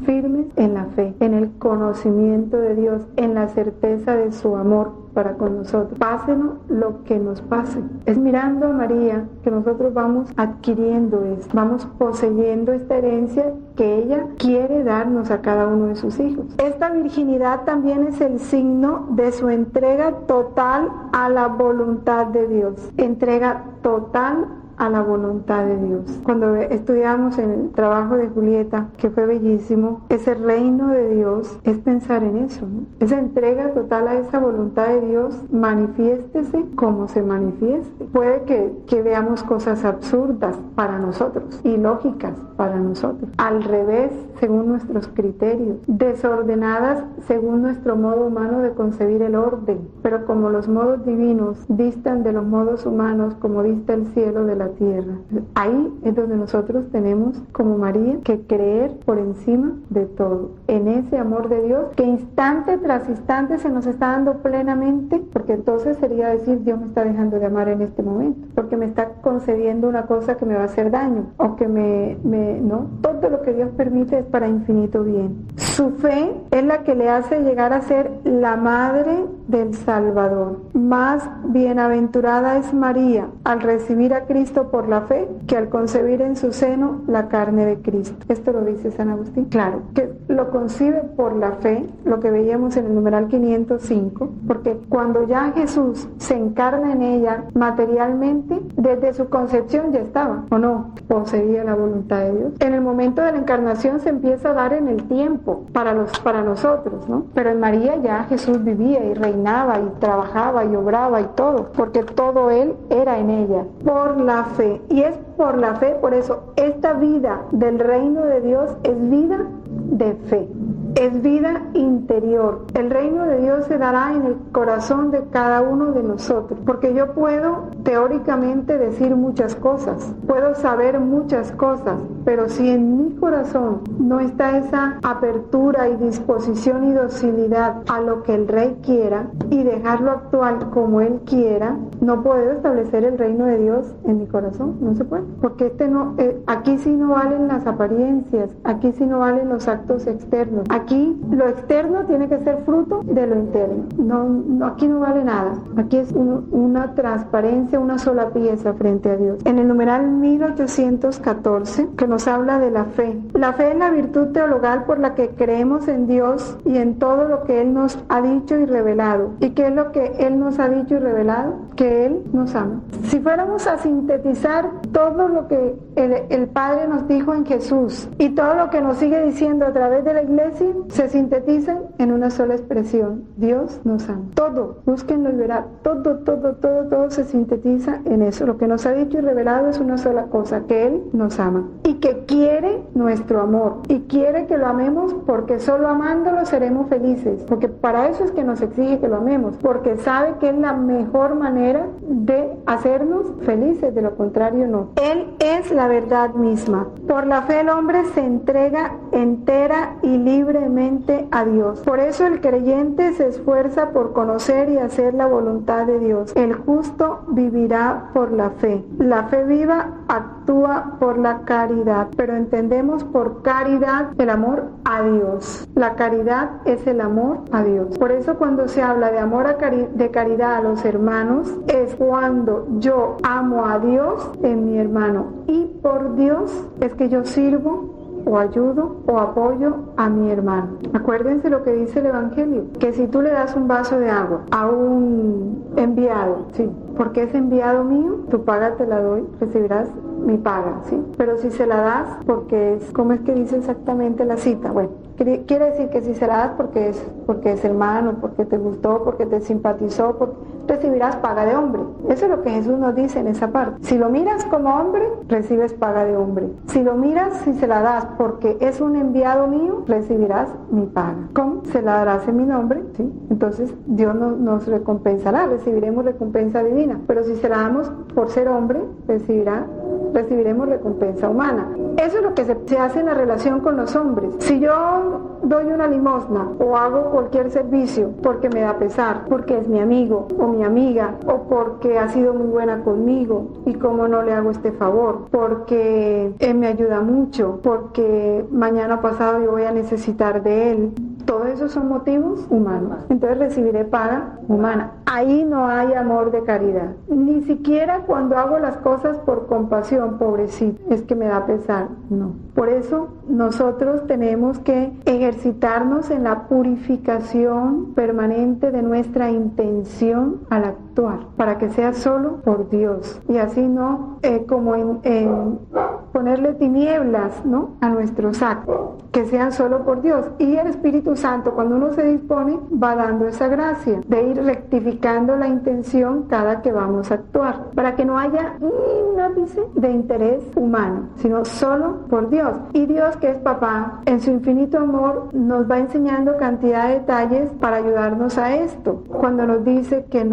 firmes en la fe, en el conocimiento de Dios, en la certeza de su amor para con nosotros. Pásenos lo que nos pase. Es mirando a María que nosotros vamos adquiriendo esto, vamos poseyendo esta herencia que ella quiere darnos a cada uno de sus hijos. Esta virginidad también es el signo de su entrega total a la voluntad de Dios. Entrega total a la voluntad de Dios. Cuando estudiamos en el trabajo de Julieta, que fue bellísimo, ese reino de Dios es pensar en eso, ¿no? Esa entrega total a esa voluntad de Dios, manifiéstese como se manifieste. Puede que veamos cosas absurdas para nosotros, ilógicas para nosotros, al revés según nuestros criterios, desordenadas según nuestro modo humano de concebir el orden, pero como los modos divinos distan de los modos humanos, como dista el cielo de la tierra. Ahí es donde nosotros tenemos, como María, que creer por encima de todo, en ese amor de Dios que instante tras instante se nos está dando plenamente, porque entonces sería decir: Dios me está dejando de amar en este momento, porque me está concediendo una cosa que me va a hacer daño, o que no, todo lo que Dios permite es para infinito bien. Su fe es la que le hace llegar a ser la madre del Salvador. Más bienaventurada es María al recibir a Cristo por la fe que al concebir en su seno la carne de Cristo. Esto lo dice San Agustín. Claro, que lo concibe por la fe, lo que veíamos en el numeral 505, porque cuando ya Jesús se encarna en ella materialmente, desde su concepción ya estaba, ¿o no? Poseía la voluntad de Dios. En el momento de la encarnación se empieza a dar en el tiempo para nosotros, ¿no? Pero en María ya Jesús vivía y reinaba y trabajaba y obraba y todo, porque todo Él era en ella, por la fe. Y es por la fe, por eso esta vida del reino de Dios es vida de fe. Es vida interior. El reino de Dios se dará en el corazón de cada uno de nosotros, porque yo puedo teóricamente decir muchas cosas, puedo saber muchas cosas, pero si en mi corazón no está esa apertura y disposición y docilidad a lo que el Rey quiera y dejarlo actuar como Él quiera, no puedo establecer el reino de Dios en mi corazón. No se puede, porque aquí sí no valen las apariencias, aquí sí no valen los actos externos. Aquí lo externo tiene que ser fruto de lo interno. No, aquí no vale nada. Aquí es una transparencia, una sola pieza frente a Dios. En el numeral 1814, que nos habla de la fe. La fe es la virtud teologal por la que creemos en Dios y en todo lo que Él nos ha dicho y revelado. ¿Y qué es lo que Él nos ha dicho y revelado? Que Él nos ama. Si fuéramos a sintetizar todo lo que el Padre nos dijo en Jesús y todo lo que nos sigue diciendo a través de la Iglesia, se sintetizan en una sola expresión: Dios nos ama. Todo, búsquenlo y verán, todo se sintetiza en eso. Lo que nos ha dicho y revelado es una sola cosa: que Él nos ama y que quiere nuestro amor, y quiere que lo amemos, porque solo amándolo seremos felices, porque para eso es que nos exige que lo amemos, porque sabe que es la mejor manera de hacernos felices, de lo contrario no. Él es la verdad misma. Por la fe el hombre se entrega entera y libremente a Dios. Por eso el creyente se esfuerza por conocer y hacer la voluntad de Dios. El justo vivirá por la fe. La fe viva actúa por la caridad, pero entendemos por caridad el amor a Dios. La caridad es el amor a Dios. Por eso cuando se habla de amor de caridad a los hermanos, es cuando yo amo a Dios en mi hermano, y por Dios es que yo sirvo o ayudo o apoyo a mi hermano. Acuérdense lo que dice el Evangelio, que si tú le das un vaso de agua a un enviado, sí, porque es enviado mío, tu paga te la doy, recibirás mi paga, sí. Pero si se la das porque es, ¿cómo es que dice exactamente la cita? Bueno, quiere decir que si se la das porque es hermano, porque te gustó, porque te simpatizó, recibirás paga de hombre. Eso es lo que Jesús nos dice en esa parte. Si lo miras como hombre, recibes paga de hombre. Si lo miras, si se la das porque es un enviado mío, recibirás mi paga. ¿Cómo? Se la darás en mi nombre, ¿sí? Entonces Dios nos recompensará, recibiremos recompensa divina. Pero si se la damos por ser hombre, recibiremos recompensa humana. Eso es lo que se hace en la relación con los hombres. Si yo doy una limosna o hago cualquier servicio porque me da pesar, porque es mi amigo o mi amiga, o porque ha sido muy buena conmigo y como no le hago este favor, porque él me ayuda mucho, porque mañana o pasado yo voy a necesitar de él, todos esos son motivos humanos. Entonces recibiré paga humana. Ahí no hay amor de caridad. Ni siquiera cuando hago las cosas por compasión, pobrecito, es que me da pesar. No. Por eso nosotros tenemos que ejercitarnos en la purificación permanente de nuestra intención al actuar, para que sea solo por Dios. Y así no como en ponerle tinieblas, ¿no?, a nuestros actos, que sean solo por Dios. Y el Espíritu Santo, cuando uno se dispone, va dando esa gracia de ir rectificando la intención cada que vamos a actuar, para que no haya ni un ápice de interés humano, sino solo por Dios. Y Dios, que es papá, en su infinito amor nos va enseñando cantidad de detalles para ayudarnos a esto. Cuando nos dice que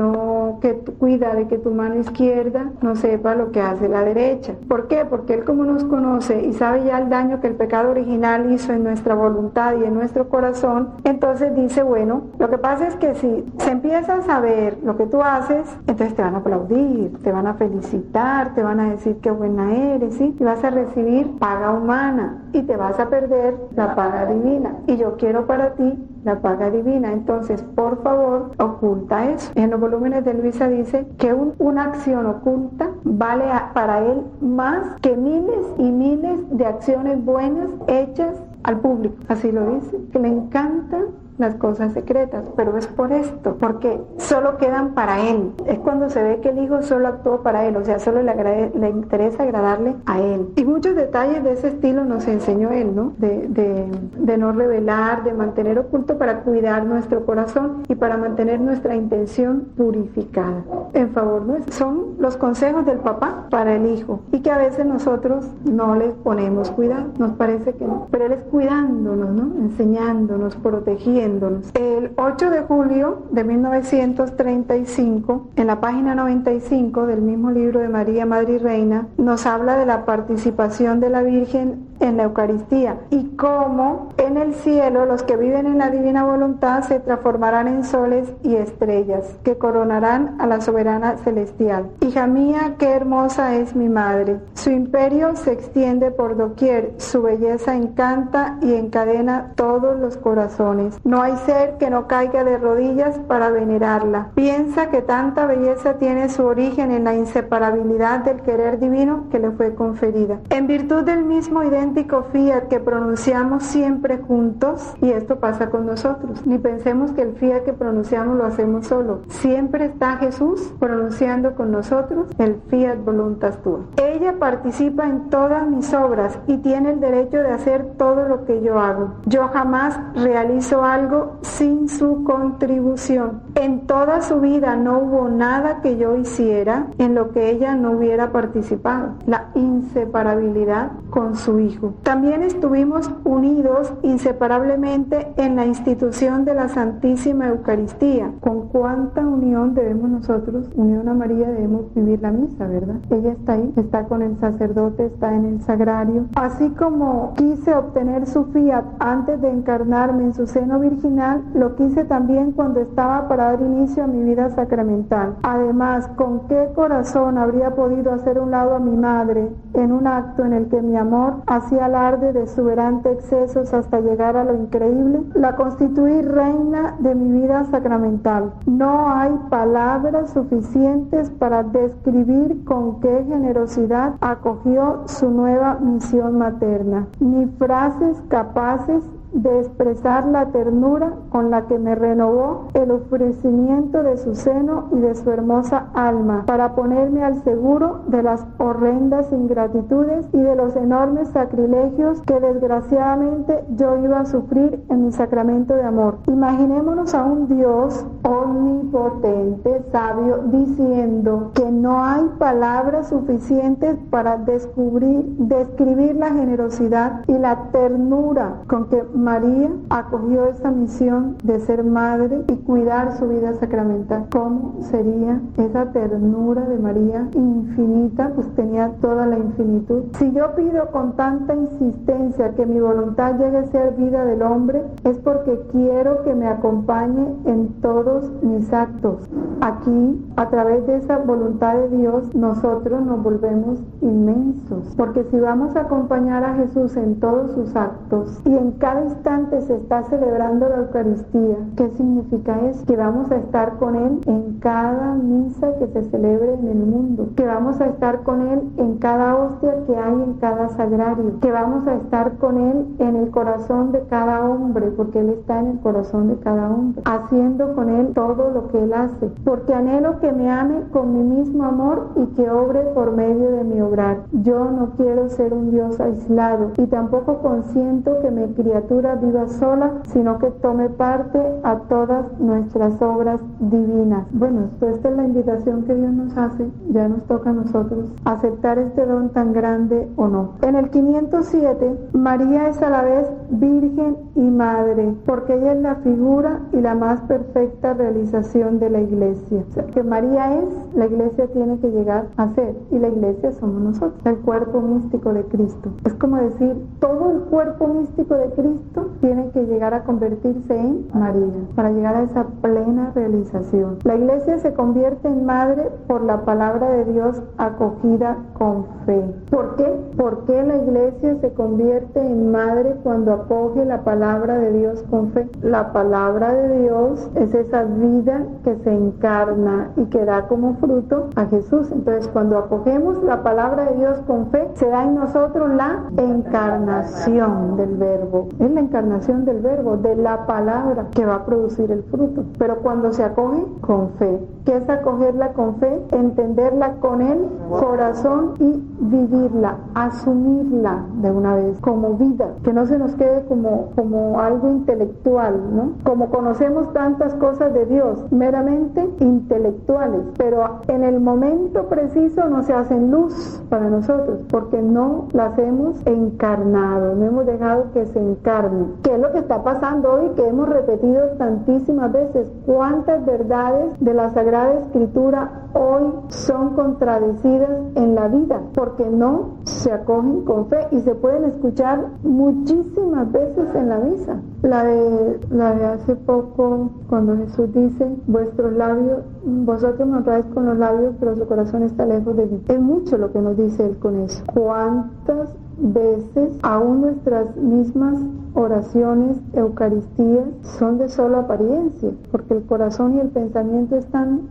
cuida de que tu mano izquierda no sepa lo que hace la derecha. ¿Por qué? Porque Él, como nos conoce y sabe ya el daño que el pecado original hizo en nuestra voluntad y en nuestro corazón, entonces dice, bueno, lo que pasa es que si se empieza a saber lo que tú haces, entonces te van a aplaudir, te van a felicitar, te van a decir qué buena eres, ¿sí? Y vas a recibir paga humana y te vas a perder la paga divina. Y yo quiero para ti la paga divina. Entonces, por favor, oculta eso. En los volúmenes de Luisa dice que una acción oculta vale para él más que miles y miles de acciones buenas hechas al público. Así lo dice, que le encantan las cosas secretas, pero es por esto, porque solo quedan para él. Es cuando se ve que el hijo solo actuó para él, o sea, solo le interesa agradarle a él. Y muchos detalles de ese estilo nos enseñó él, ¿no? De no revelar, de mantener oculto para cuidar nuestro corazón y para mantener nuestra intención purificada en favor nuestro. Son los consejos del papá para el hijo, y que a veces nosotros no les ponemos cuidado, nos parece que no, pero él es cuidándonos, ¿no?, enseñándonos, protegiendo. El 8 de julio de 1935, en la página 95 del mismo libro de María, Madre y Reina, nos habla de la participación de la Virgen en la Eucaristía y cómo en el cielo los que viven en la divina voluntad se transformarán en soles y estrellas que coronarán a la soberana celestial. Hija mía, qué hermosa es mi madre. Su imperio se extiende por doquier, su belleza encanta y encadena todos los corazones. No hay ser que no caiga de rodillas para venerarla. Piensa que tanta belleza tiene su origen en la inseparabilidad del querer divino que le fue conferida. En virtud del mismo idéntico fiat que pronunciamos siempre juntos, y esto pasa con nosotros, ni pensemos que el fiat que pronunciamos lo hacemos solo. Siempre está Jesús pronunciando con nosotros el fiat voluntas tua. Ella participa en todas mis obras y tiene el derecho de hacer todo lo que yo hago. Yo jamás realizo algo sin su contribución. En toda su vida no hubo nada que yo hiciera en lo que ella no hubiera participado. La inseparabilidad con su hijo. Hijo. También estuvimos unidos inseparablemente en la institución de la Santísima Eucaristía. ¿Con cuánta unión debemos nosotros, unión a María, debemos vivir la misa, verdad? Ella está ahí, está con el sacerdote, está en el sagrario. Así como quise obtener su fiat antes de encarnarme en su seno virginal, lo quise también cuando estaba para dar inicio a mi vida sacramental. Además, ¿con qué corazón habría podido hacer un lado a mi madre en un acto en el que mi amor hacía alarde de exuberante excesos hasta llegar a lo increíble? La constituí reina de mi vida sacramental. No hay palabras suficientes para describir con qué generosidad acogió su nueva misión materna, ni frases capaces de expresar la ternura con la que me renovó el ofrecimiento de su seno y de su hermosa alma, para ponerme al seguro de las horrendas ingratitudes y de los enormes sacrilegios que desgraciadamente yo iba a sufrir en mi sacramento de amor. Imaginémonos a un Dios omnipotente, sabio, diciendo que no hay palabras suficientes para describir la generosidad y la ternura con que María acogió esa misión de ser madre y cuidar su vida sacramental. ¿Cómo sería esa ternura de María infinita? Pues tenía toda la infinitud. Si yo pido con tanta insistencia que mi voluntad llegue a ser vida del hombre, es porque quiero que me acompañe en todos mis actos. Aquí, a través de esa voluntad de Dios, nosotros nos volvemos inmensos, porque si vamos a acompañar a Jesús en todos sus actos y en cada instante se está celebrando la Eucaristía, ¿qué significa eso? Que vamos a estar con Él en cada misa que se celebre en el mundo, que vamos a estar con Él en cada hostia que hay en cada sagrario, que vamos a estar con Él en el corazón de cada hombre, porque Él está en el corazón de cada hombre, haciendo con Él todo lo que Él hace, porque anhelo que me ame con mi mismo amor y que obre por medio de mi obrar. Yo no quiero ser un Dios aislado y tampoco consiento que mi criatura viva sola, sino que tome parte a todas nuestras obras divinas. Bueno, esta es la invitación que Dios nos hace, ya nos toca a nosotros aceptar este don tan grande o no. En el 507, María es a la vez virgen y madre, porque ella es la figura y la más perfecta realización de la Iglesia. O sea, que María es, la Iglesia tiene que llegar a ser, y la Iglesia somos nosotros, el cuerpo místico de Cristo. Es como decir, todo el cuerpo místico de Cristo tiene que llegar a convertirse en María, para llegar a esa plena realización. La Iglesia se convierte en madre por la palabra de Dios acogida con fe. ¿Por qué? ¿Por qué la Iglesia se convierte en madre cuando acoge la palabra de Dios con fe? La palabra de Dios es esa vida que se encarna y que da como fruto a Jesús. Entonces, cuando acogemos la palabra de Dios con fe, se da en nosotros la encarnación del Verbo. Es la encarnación del Verbo, de la palabra que va a producir el fruto. Pero cuando se acoge con fe, ¿qué es acogerla con fe? Entenderla con el corazón y vivirla, asumirla de una vez como vida, que no se nos quede como algo intelectual, ¿no? Como conocemos tantas cosas de Dios, meramente intelectuales, pero en el momento preciso no se hacen luz para nosotros, porque no las hemos encarnado, no hemos dejado que se encarne. ¿Qué es lo que está pasando hoy? Que hemos repetido tantísimas veces. ¿Cuántas verdades de la Sagrada Escritura hoy son contradecidas en la vida? Porque no se acogen con fe, y se pueden escuchar muchísimas veces en la misa. La de hace poco, cuando Jesús dice, vuestros labios, vosotros me honráis con los labios, pero su corazón está lejos de mí. Es mucho lo que nos dice Él con eso. ¿Cuántas veces aún nuestras mismas oraciones, Eucaristías, son de solo apariencia? Porque el corazón y el pensamiento están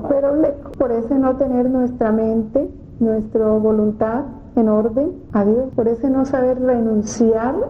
pero lejos. Por eso no tener nuestra mente, nuestra voluntad en orden a Dios, por eso no saber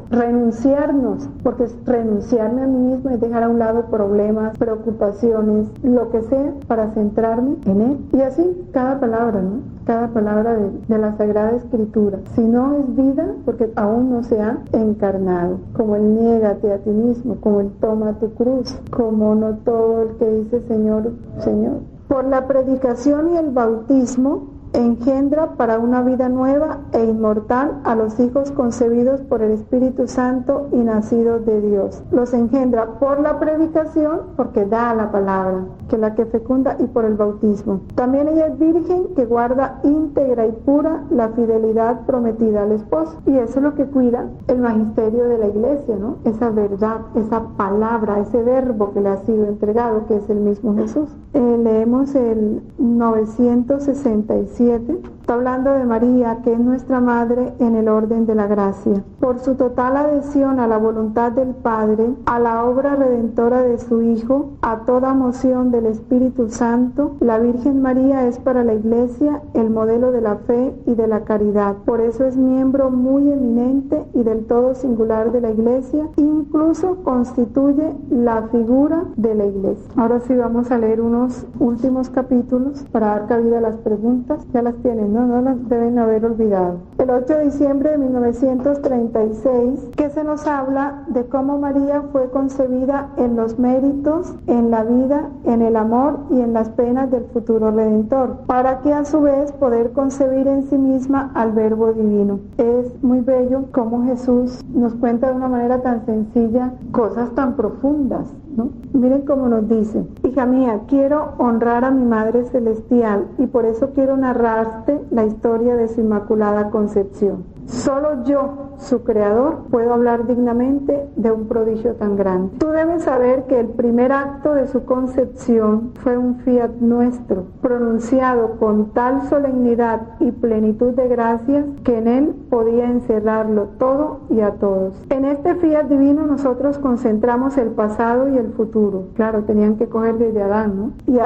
renunciarnos, porque renunciarme a mí mismo es dejar a un lado problemas, preocupaciones, lo que sea, para centrarme en Él. Y así cada palabra, ¿no? Cada palabra de la Sagrada Escritura. Si no es vida, porque aún no se ha encarnado, como el niégate a ti mismo, como el toma tu cruz, como no todo el que dice Señor, Señor. Por la predicación y el bautismo, engendra para una vida nueva e inmortal a los hijos concebidos por el Espíritu Santo y nacidos de Dios. Los engendra por la predicación, porque da la palabra, que es la que fecunda, y por el bautismo. También ella es virgen que guarda íntegra y pura la fidelidad prometida al esposo. Y eso es lo que cuida el magisterio de la iglesia, ¿no? Esa verdad, esa palabra, ese verbo que le ha sido entregado, que es el mismo Jesús. Leemos el 967. Está hablando de María, que es nuestra madre en el orden de la gracia. Por su total adhesión a la voluntad del Padre, a la obra redentora de su Hijo, a toda moción del Espíritu Santo, la Virgen María es para la Iglesia el modelo de la fe y de la caridad. Por eso es miembro muy eminente y del todo singular de la Iglesia, incluso constituye la figura de la Iglesia. Ahora sí vamos a leer unos últimos capítulos para dar cabida a las preguntas. Ya las tienen, ¿no? No las deben haber olvidado. El 8 de diciembre de 1936, que se nos habla de cómo María fue concebida en los méritos, en la vida, en el amor y en las penas del futuro Redentor, para que a su vez poder concebir en sí misma al Verbo Divino. Es muy bello cómo Jesús nos cuenta de una manera tan sencilla cosas tan profundas, ¿no? Miren cómo nos dice: hija mía, quiero honrar a mi Madre Celestial y por eso quiero narrarte la historia de su Inmaculada Concepción. Solo yo, su creador, puedo hablar dignamente de un prodigio tan grande. Tú debes saber que el primer acto de su concepción fue un fiat nuestro, pronunciado con tal solemnidad y plenitud de gracias que en él podía encerrarlo todo y a todos. En este fiat divino nosotros concentramos el pasado y el futuro. Claro, tenían que coger desde Adán, ¿no? Y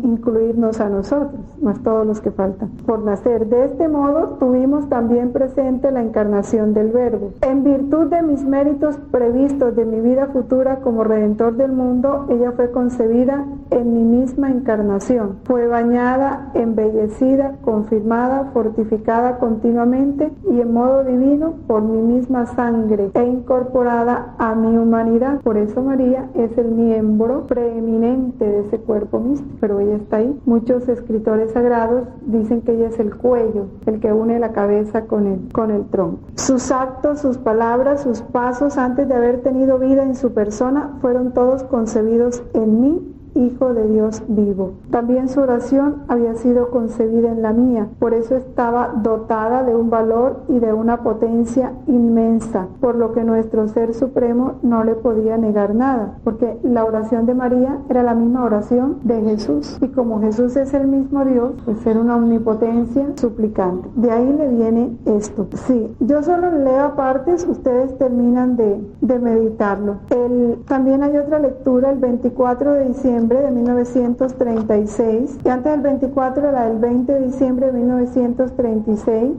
incluirnos a nosotros, más todos los que faltan por nacer. De este modo tuvimos también presente la encarnación del Verbo. En virtud de mis méritos previstos de mi vida futura como Redentor del mundo, ella fue concebida en mi misma encarnación. Fue bañada, embellecida, confirmada, fortificada continuamente y en modo divino por mi misma sangre e incorporada a mi humanidad. Por eso María es el miembro preeminente de ese cuerpo místico, pero ella está ahí. Muchos escritores sagrados dicen que ella es el cuello, el que une la cabeza con el tronco. Sus actos, sus palabras, sus pasos antes de haber tenido vida en su persona fueron todos concebidos en mí, Hijo de Dios vivo. También su oración había sido concebida en la mía, por eso estaba dotada de un valor y de una potencia inmensa, por lo que nuestro Ser Supremo no le podía negar nada, porque la oración de María era la misma oración de Jesús, y como Jesús es el mismo Dios, pues era una omnipotencia suplicante. De ahí le viene esto. Sí, yo solo leo aparte, ustedes terminan de meditarlo. También hay otra lectura, el 24 de diciembre de 1936, y antes del 24 era el 20 de diciembre de 1936.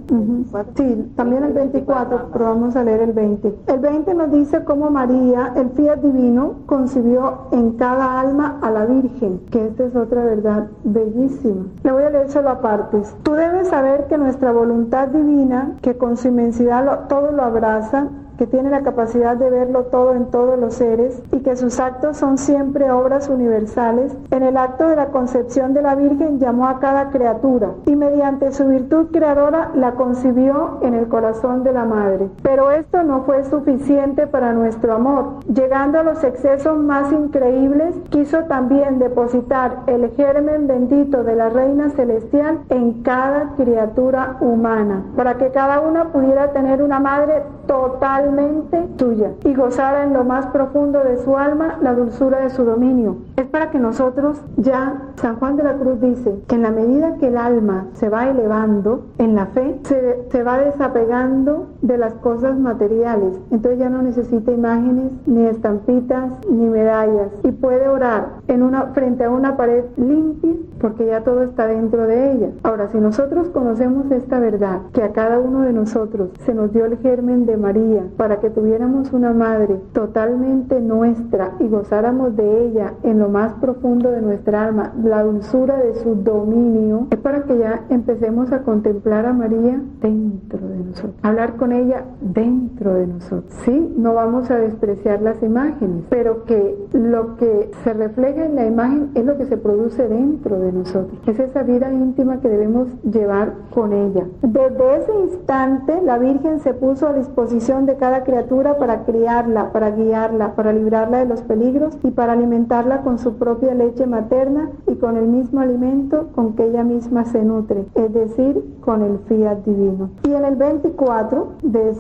Sí, también el 24, pero vamos a leer el 20. El 20 nos dice cómo María, el fiat divino, concibió en cada alma a la Virgen, que esta es otra verdad bellísima. Le voy a leer solo a partes. Tú debes saber que nuestra voluntad divina, que con su inmensidad todo lo abraza, que tiene la capacidad de verlo todo en todos los seres y que sus actos son siempre obras universales, en el acto de la concepción de la Virgen llamó a cada criatura y mediante su virtud creadora la concibió en el corazón de la Madre. Pero esto no fue suficiente para nuestro amor. Llegando a los excesos más increíbles, quiso también depositar el germen bendito de la Reina Celestial en cada criatura humana, para que cada una pudiera tener una madre totalmente tuya y gozara en lo más profundo de su alma la dulzura de su dominio. Es para que nosotros ya, San Juan de la Cruz dice que en la medida que el alma se va elevando en la fe, se va desapegando de las cosas materiales. Entonces ya no necesita imágenes, ni estampitas, ni medallas, y puede orar frente a una pared limpia, porque ya todo está dentro de ella. Ahora, si nosotros conocemos esta verdad, que a cada uno de nosotros se nos dio el germen de María, para que tuviéramos una madre totalmente nuestra y gozáramos de ella en lo más profundo de nuestra alma, la dulzura de su dominio, es para que ya empecemos a contemplar a María dentro de nosotros, hablar con ella dentro de nosotros. Sí, no vamos a despreciar las imágenes, pero que lo que se refleja en la imagen es lo que se produce dentro de nosotros. Es esa vida íntima que debemos llevar con ella. Desde ese instante, la Virgen se puso a disposición de cada criatura para criarla, para guiarla, para librarla de los peligros y para alimentarla con su propia leche materna y con el mismo alimento con que ella misma se nutre, es decir, con el fiat divino. Y en el 24 de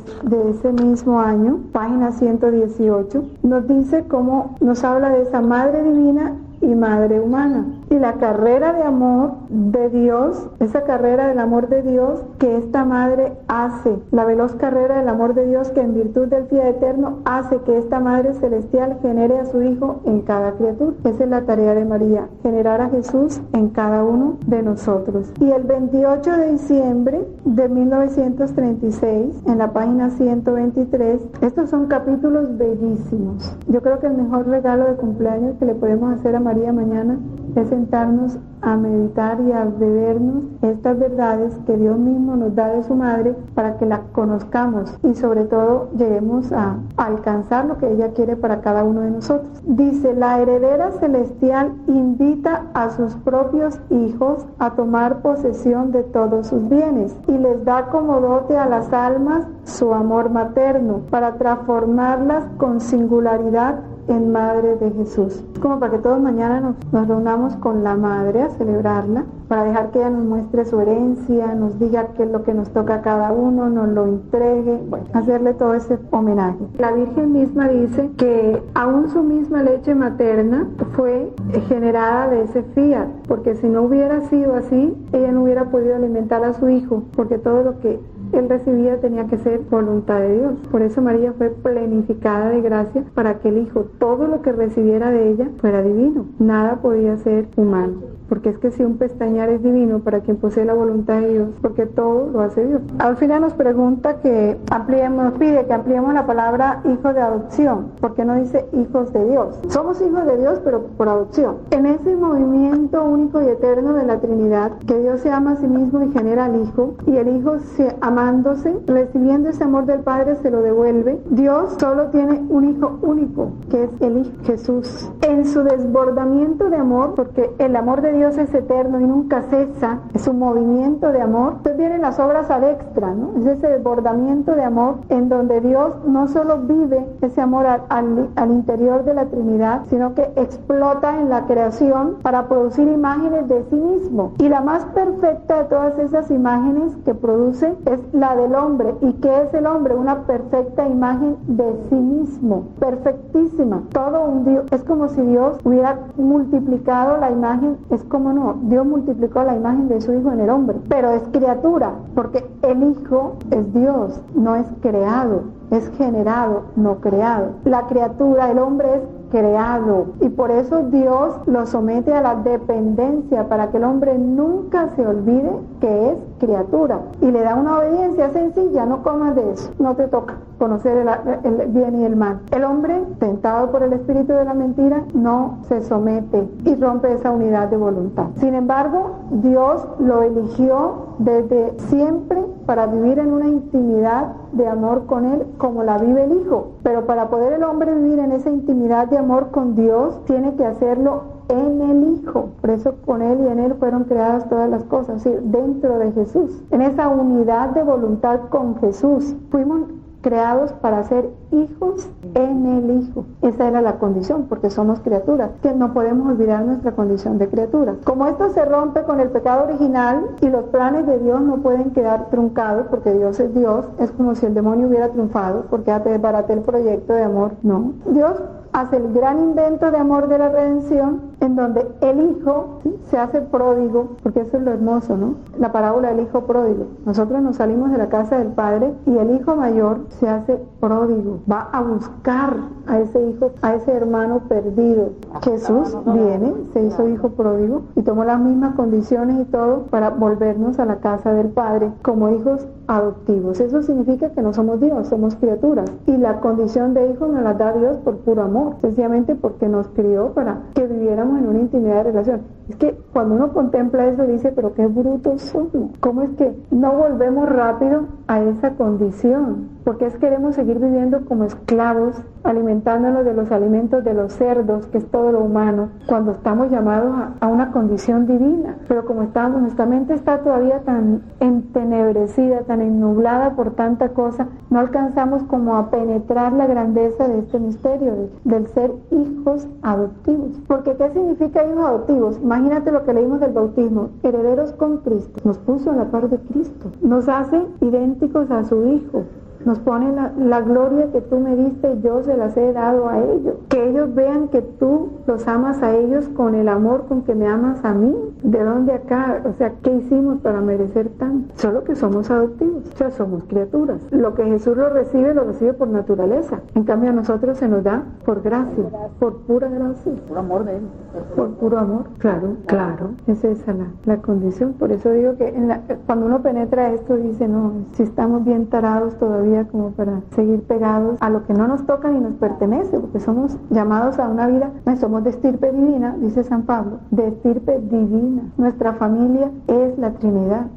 ese mismo año, página 118, nos dice cómo nos habla de esa Madre Divina y Madre Humana. Y la carrera de amor de Dios, esa carrera del amor de Dios que esta madre hace, la veloz carrera del amor de Dios que en virtud del fiat eterno hace que esta Madre Celestial genere a su Hijo en cada criatura. Esa es la tarea de María, generar a Jesús en cada uno de nosotros. Y el 28 de diciembre de 1936, en la página 123, estos son capítulos bellísimos. Yo creo que el mejor regalo de cumpleaños que le podemos hacer a María mañana es sentarnos a meditar y a bebernos estas verdades que Dios mismo nos da de su madre para que la conozcamos y sobre todo lleguemos a alcanzar lo que ella quiere para cada uno de nosotros. Dice, la heredera celestial invita a sus propios hijos a tomar posesión de todos sus bienes y les da como dote a las almas su amor materno para transformarlas con singularidad en Madre de Jesús. Es como para que todos mañana nos reunamos con la Madre a celebrarla, para dejar que ella nos muestre su herencia, nos diga qué es lo que nos toca a cada uno, nos lo entregue, bueno, hacerle todo ese homenaje. La Virgen misma dice que aún su misma leche materna fue generada de ese fiat, porque si no hubiera sido así, ella no hubiera podido alimentar a su hijo, porque todo lo que él recibía tenía que ser voluntad de Dios. Por eso María fue plenificada de gracia para que el Hijo, todo lo que recibiera de ella, fuera divino. Nada podía ser humano. Porque es que si un pestañear es divino para quien posee la voluntad de Dios, porque todo lo hace Dios. Al final nos pregunta que ampliemos, nos pide que ampliemos la palabra hijo de adopción, porque no dice hijos de Dios. Somos hijos de Dios, pero por adopción. En ese movimiento único y eterno de la Trinidad, que Dios se ama a sí mismo y genera al Hijo, y el Hijo amándose, recibiendo ese amor del Padre, se lo devuelve. Dios solo tiene un Hijo único, que es el Hijo Jesús. En su desbordamiento de amor, porque el amor de Dios es eterno y nunca cesa, es un movimiento de amor. Entonces vienen las obras ad extra, ¿no? Es ese desbordamiento de amor en donde Dios no solo vive ese amor al interior de la Trinidad, sino que explota en la creación para producir imágenes de sí mismo. Y la más perfecta de todas esas imágenes que produce es la del hombre. ¿Y qué es el hombre? Una perfecta imagen de sí mismo, perfectísima. Todo un Dios. Es como si Dios hubiera multiplicado la imagen. Es como no, Dios multiplicó la imagen de su Hijo en el hombre, pero es criatura, porque el Hijo es Dios, no es creado, es generado, no creado. La criatura, el hombre es creado, y por eso Dios lo somete a la dependencia para que el hombre nunca se olvide que es criatura, y le da una obediencia sencilla: no comas de eso, no te toca conocer el bien y el mal. El hombre, tentado por el espíritu de la mentira, no se somete y rompe esa unidad de voluntad. Sin embargo, Dios lo eligió desde siempre para vivir en una intimidad de amor con Él como la vive el Hijo. Pero para poder el hombre vivir en esa intimidad de amor con Dios, tiene que hacerlo en el Hijo. Por eso con Él y en Él fueron creadas todas las cosas, es decir, dentro de Jesús. En esa unidad de voluntad con Jesús fuimos creados para ser hijos en el Hijo. Esa era la condición, porque somos criaturas, que no podemos olvidar nuestra condición de criaturas. Como esto se rompe con el pecado original y los planes de Dios no pueden quedar truncados, porque Dios es Dios, es como si el demonio hubiera triunfado, porque ya te desbaraté el proyecto de amor. No, Dios hace el gran invento de amor de la redención, en donde el Hijo, ¿sí?, se hace pródigo, porque eso es lo hermoso, ¿no? La parábola del Hijo pródigo. Nosotros nos salimos de la casa del Padre y el Hijo mayor se hace pródigo, va a buscar a ese hijo, a ese hermano perdido. Jesús viene, se hizo hijo pródigo y tomó las mismas condiciones y todo para volvernos a la casa del Padre como hijos adoptivos. Eso significa que no somos Dios, somos criaturas. Y la condición de hijo nos la da Dios por puro amor, sencillamente porque nos crió para que viviéramos en una intimidad de relación. Es que cuando uno contempla eso dice, pero qué brutos somos. ¿Cómo es que no volvemos rápido a esa condición? Porque es que queremos seguir viviendo como esclavos, alimentándonos de los alimentos de los cerdos, que es todo lo humano, cuando estamos llamados a una condición divina. Pero como estamos, nuestra mente está todavía tan entenebrecida, tan ennublada por tanta cosa, no alcanzamos como a penetrar la grandeza de este misterio, del ser hijos adoptivos. Porque ¿qué significa hijos adoptivos? Imagínate lo que leímos del bautismo, herederos con Cristo. Nos puso a la par de Cristo, nos hace idénticos a su Hijo. Nos pone la gloria que tú me diste y yo se las he dado a ellos. Que ellos vean que tú los amas a ellos con el amor con que me amas a mí. ¿De dónde acá? O sea, ¿qué hicimos para merecer tanto? Solo que somos adoptivos, o sea, somos criaturas. Lo que Jesús lo recibe por naturaleza. En cambio a nosotros se nos da por gracia, por pura gracia. Por amor de Él. Por puro amor, claro. Es esa la condición. Por eso digo que cuando uno penetra esto dice, no, si estamos bien tarados todavía como para seguir pegados a lo que no nos toca ni nos pertenece, porque somos llamados a una vida, somos de estirpe divina, dice San Pablo, de estirpe divina. Nuestra familia es la Trinidad.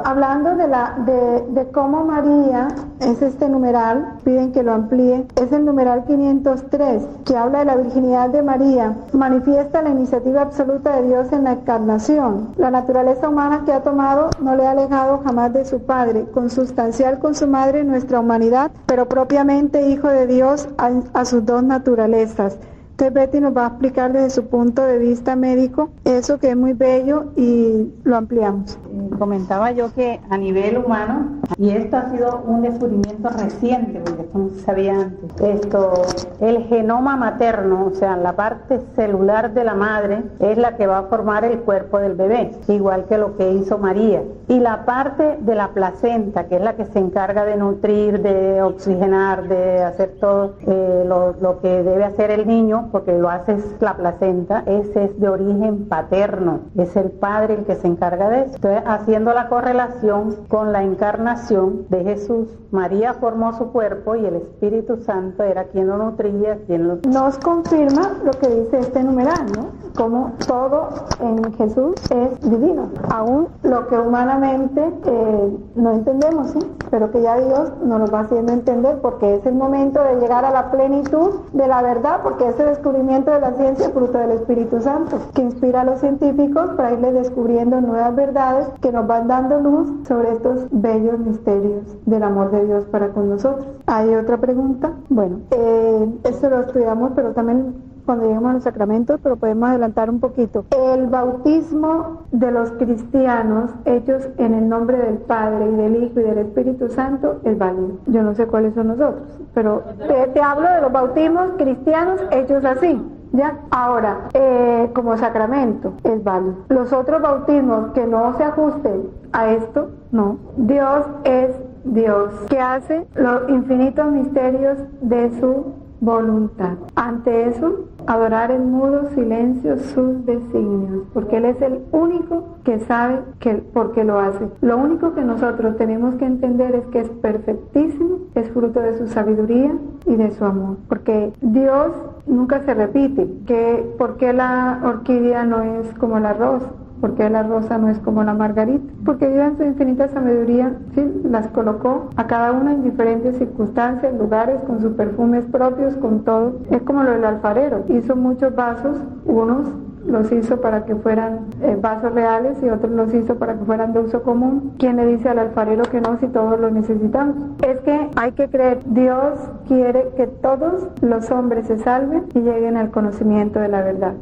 Hablando de cómo María es este numeral, piden que lo amplíe, es el numeral 503, que habla de la virginidad de María, manifiesta la iniciativa absoluta de Dios en la encarnación. La naturaleza humana que ha tomado no le ha alejado jamás de su Padre, consustancial con su madre nuestra humanidad, pero propiamente hijo de Dios a sus dos naturalezas. Entonces Betty nos va a explicar desde su punto de vista médico eso, que es muy bello, y lo ampliamos. Comentaba yo que a nivel humano, y esto ha sido un descubrimiento reciente, porque esto no se sabía antes, el genoma materno, o sea, la parte celular de la madre, es la que va a formar el cuerpo del bebé, igual que lo que hizo María. Y la parte de la placenta, que es la que se encarga de nutrir, de oxigenar, de hacer todo lo que debe hacer el niño, porque lo hace la placenta, ese es de origen paterno, es el padre el que se encarga de eso. Entonces, haciendo la correlación con la encarnación de Jesús, María formó su cuerpo y el Espíritu Santo era quien lo nutría, quien lo... Nos confirma lo que dice este numeral, ¿no? Como todo en Jesús es divino, aún lo que humanamente no entendemos, ¿sí? Pero que ya Dios nos lo va haciendo entender, porque es el momento de llegar a la plenitud de la verdad, porque ese descubrimiento de la ciencia es fruto del Espíritu Santo, que inspira a los científicos para irles descubriendo nuevas verdades que nos van dando luz sobre estos bellos misterios del amor de Dios para con nosotros. ¿Hay otra pregunta? Bueno, esto lo estudiamos, pero también cuando lleguemos a los sacramentos, pero podemos adelantar un poquito. El bautismo de los cristianos hechos en el nombre del Padre y del Hijo y del Espíritu Santo es válido. Yo no sé cuáles son nosotros, pero te hablo de los bautismos cristianos hechos así. ¿Ya? Ahora, como sacramento es válido. Los otros bautismos que no se ajusten a esto, no. Dios es Dios, que hace los infinitos misterios de su voluntad. Ante eso, adorar en mudo silencio sus designios, porque Él es el único que sabe por qué lo hace. Lo único que nosotros tenemos que entender es que es perfectísimo, es fruto de su sabiduría y de su amor, porque Dios nunca se repite. ¿Por qué la orquídea no es como la rosa? ¿Por qué la rosa no es como la margarita? Porque Dios en su infinita sabiduría, sí, las colocó a cada una en diferentes circunstancias, lugares, con sus perfumes propios, con todo. Es como lo del alfarero. Hizo muchos vasos, unos los hizo para que fueran vasos reales y otros los hizo para que fueran de uso común. ¿Quién le dice al alfarero que no si todos lo necesitamos? Es que hay que creer, Dios quiere que todos los hombres se salven y lleguen al conocimiento de la verdad.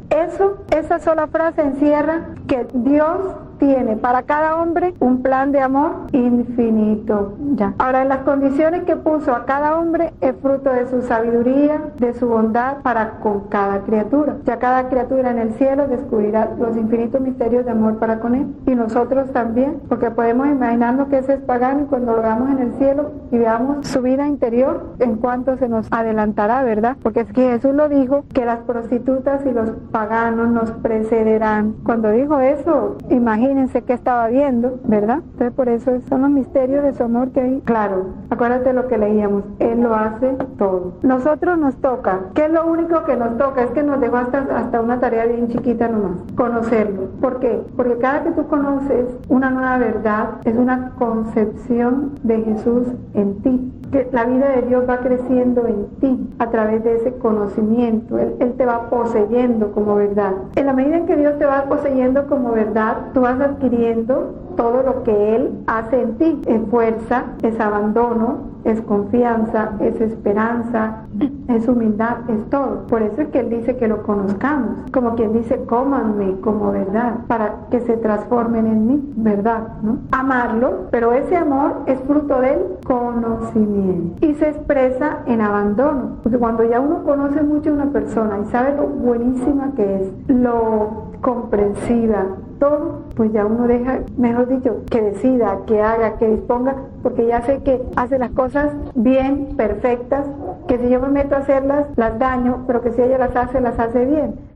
Esa sola frase encierra que Dios tiene para cada hombre un plan de amor infinito. Ya. Ahora, en las condiciones que puso a cada hombre es fruto de su sabiduría, de su bondad para con cada criatura. Ya cada criatura en el cielo descubrirá los infinitos misterios de amor para con él. Y nosotros también, porque podemos imaginarnos que ese es pagano y cuando lo veamos en el cielo y veamos su vida interior, en cuanto se nos adelantará, ¿verdad? Porque es que Jesús lo dijo, que las prostitutas y los paganos nos precederán. Cuando dijo eso, imagínense que estaba viendo, ¿verdad? Entonces por eso son los misterios de su amor que hay. Claro, acuérdate lo que leíamos, Él lo hace todo. Nosotros nos toca, ¿qué es lo único que nos toca? Es que nos dejó hasta una tarea bien chiquita nomás, conocerlo. ¿Por qué? Porque cada que tú conoces una nueva verdad, es una concepción de Jesús en ti. Que la vida de Dios va creciendo en ti a través de ese conocimiento. Él te va poseyendo como verdad. En la medida en que Dios te va poseyendo como verdad, tú vas adquiriendo todo lo que Él hace en ti. Es fuerza, es abandono, es confianza, es esperanza, es humildad, es todo. Por eso es que Él dice que lo conozcamos. Como quien dice, cómanme como verdad, para que se transformen en mí, verdad, ¿no? Amarlo, pero ese amor es fruto del conocimiento y se expresa en abandono. Porque cuando ya uno conoce mucho a una persona y sabe lo buenísima que es, lo comprensiva, todo, pues ya uno deja, mejor dicho, que decida, que haga, que disponga, porque ya sé que hace las cosas bien, perfectas, que si yo me meto a hacerlas, las daño, pero que si ella las hace bien.